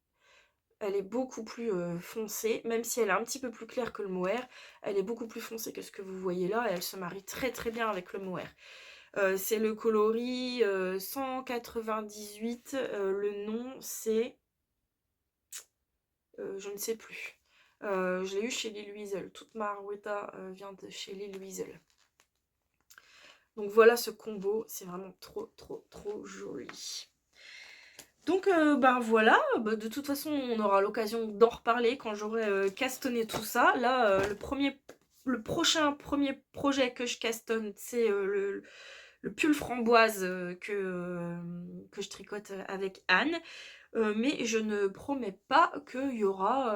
Elle est beaucoup plus foncée, même si elle est un petit peu plus claire que le mohair, elle est beaucoup plus foncée que ce que vous voyez là et elle se marie très très bien avec le mohair. C'est le coloris 198, le nom c'est... je ne sais plus. Je l'ai eu chez Lil Weasel, toute ma Arouetta vient de chez Lil Weasel. Donc voilà ce combo, c'est vraiment trop trop trop joli. Donc ben voilà, de toute façon on aura l'occasion d'en reparler quand j'aurai castonné tout ça. Là le prochain premier projet que je castonne c'est le pull framboise que je tricote avec Anne. Mais je ne promets pas qu'il y aura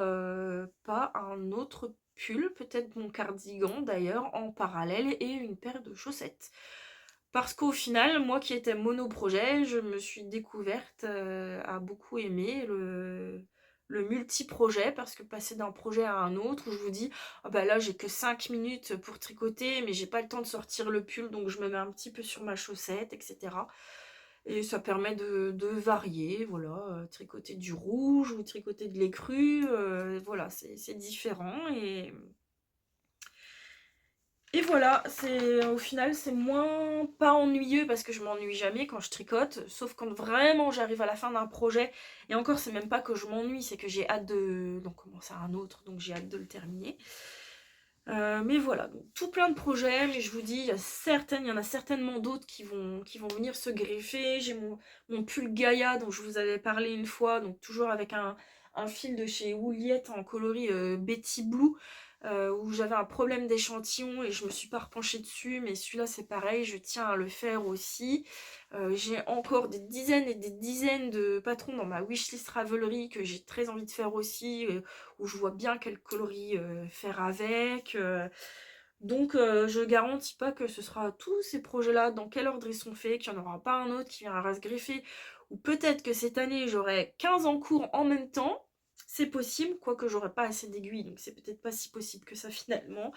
pas un autre pull, peut-être mon cardigan d'ailleurs, en parallèle et une paire de chaussettes. Parce qu'au final, moi qui étais monoprojet, je me suis découverte à beaucoup aimer le multi-projet, parce que passer d'un projet à un autre, où je vous dis, ah bah là j'ai que 5 minutes pour tricoter, mais j'ai pas le temps de sortir le pull, donc je me mets un petit peu sur ma chaussette, etc. Et ça permet de varier, voilà, tricoter du rouge ou tricoter de l'écru, voilà, c'est différent et voilà, au final c'est moins pas ennuyeux parce que je m'ennuie jamais quand je tricote, sauf quand vraiment j'arrive à la fin d'un projet, et encore c'est même pas que je m'ennuie, c'est que j'ai hâte d'en commencer un autre, donc j'ai hâte de le terminer. Mais voilà, donc, tout plein de projets, mais je vous dis, il y en a certainement d'autres qui vont venir se greffer. J'ai mon pull Gaïa dont je vous avais parlé une fois, donc toujours avec un fil de chez Ouliette en coloris Betty Blue, où j'avais un problème d'échantillon et je me suis pas repenchée dessus, mais celui-là c'est pareil, je tiens à le faire aussi. J'ai encore des dizaines et des dizaines de patrons dans ma wishlist Ravelry que j'ai très envie de faire aussi, où je vois bien quel coloris faire avec. Donc je garantis pas que ce sera tous ces projets-là, dans quel ordre ils sont faits, qu'il y en aura pas un autre qui viendra se greffer, ou peut-être que cette année j'aurai 15 en cours en même temps. C'est possible, quoique j'aurai pas assez d'aiguilles, donc c'est peut-être pas si possible que ça finalement.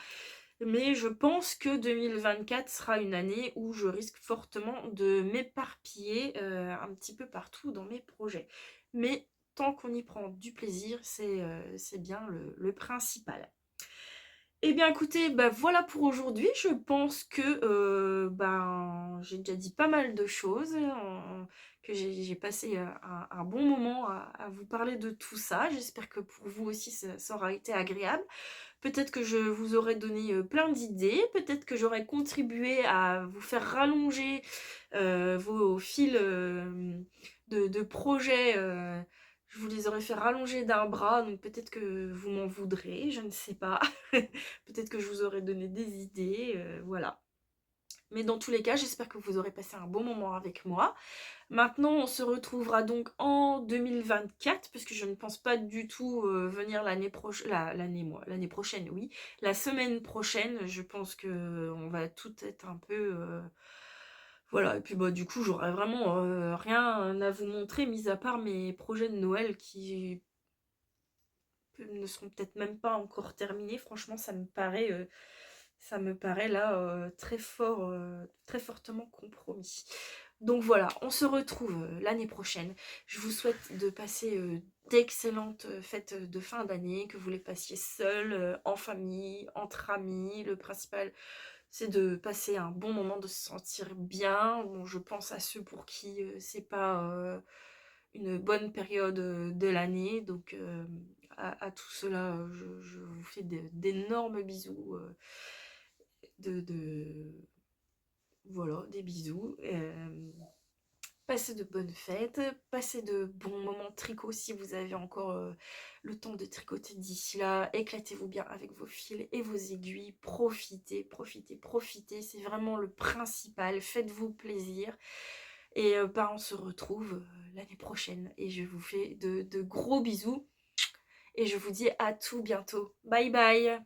Mais je pense que 2024 sera une année où je risque fortement de m'éparpiller un petit peu partout dans mes projets. Mais tant qu'on y prend du plaisir, c'est bien le principal. Eh bien écoutez, bah voilà pour aujourd'hui. Je pense que ben, j'ai déjà dit pas mal de choses, que j'ai passé un bon moment à vous parler de tout ça. J'espère que pour vous aussi ça aura été agréable. Peut-être que je vous aurai donné plein d'idées, peut-être que j'aurai contribué à vous faire rallonger vos fils de projets. Je vous les aurais fait rallonger d'un bras, donc peut-être que vous m'en voudrez, je ne sais pas. Peut-être que je vous aurais donné des idées, voilà. Mais dans tous les cas, j'espère que vous aurez passé un bon moment avec moi. Maintenant, on se retrouvera donc en 2024, puisque je ne pense pas du tout venir l'année prochaine, l'année prochaine, oui, la semaine prochaine. Je pense que on va tout être un peu, voilà. Et puis bah du coup, j'aurai vraiment rien à vous montrer, mis à part mes projets de Noël qui ne seront peut-être même pas encore terminés. Franchement, ça me paraît là très fort, très fortement compromis. Donc voilà, on se retrouve l'année prochaine. Je vous souhaite de passer d'excellentes fêtes de fin d'année, que vous les passiez seuls, en famille, entre amis. Le principal, c'est de passer un bon moment, de se sentir bien. Bon, je pense à ceux pour qui c'est pas une bonne période de l'année. Donc à tout cela, je vous fais d'énormes bisous. Voilà, des bisous. Passez de bonnes fêtes, passez de bons moments de tricot si vous avez encore le temps de tricoter d'ici là. Éclatez-vous bien avec vos fils et vos aiguilles. Profitez, profitez, profitez. C'est vraiment le principal. Faites-vous plaisir. Et bah, on se retrouve l'année prochaine. Et je vous fais de gros bisous. Et je vous dis à tout bientôt. Bye bye!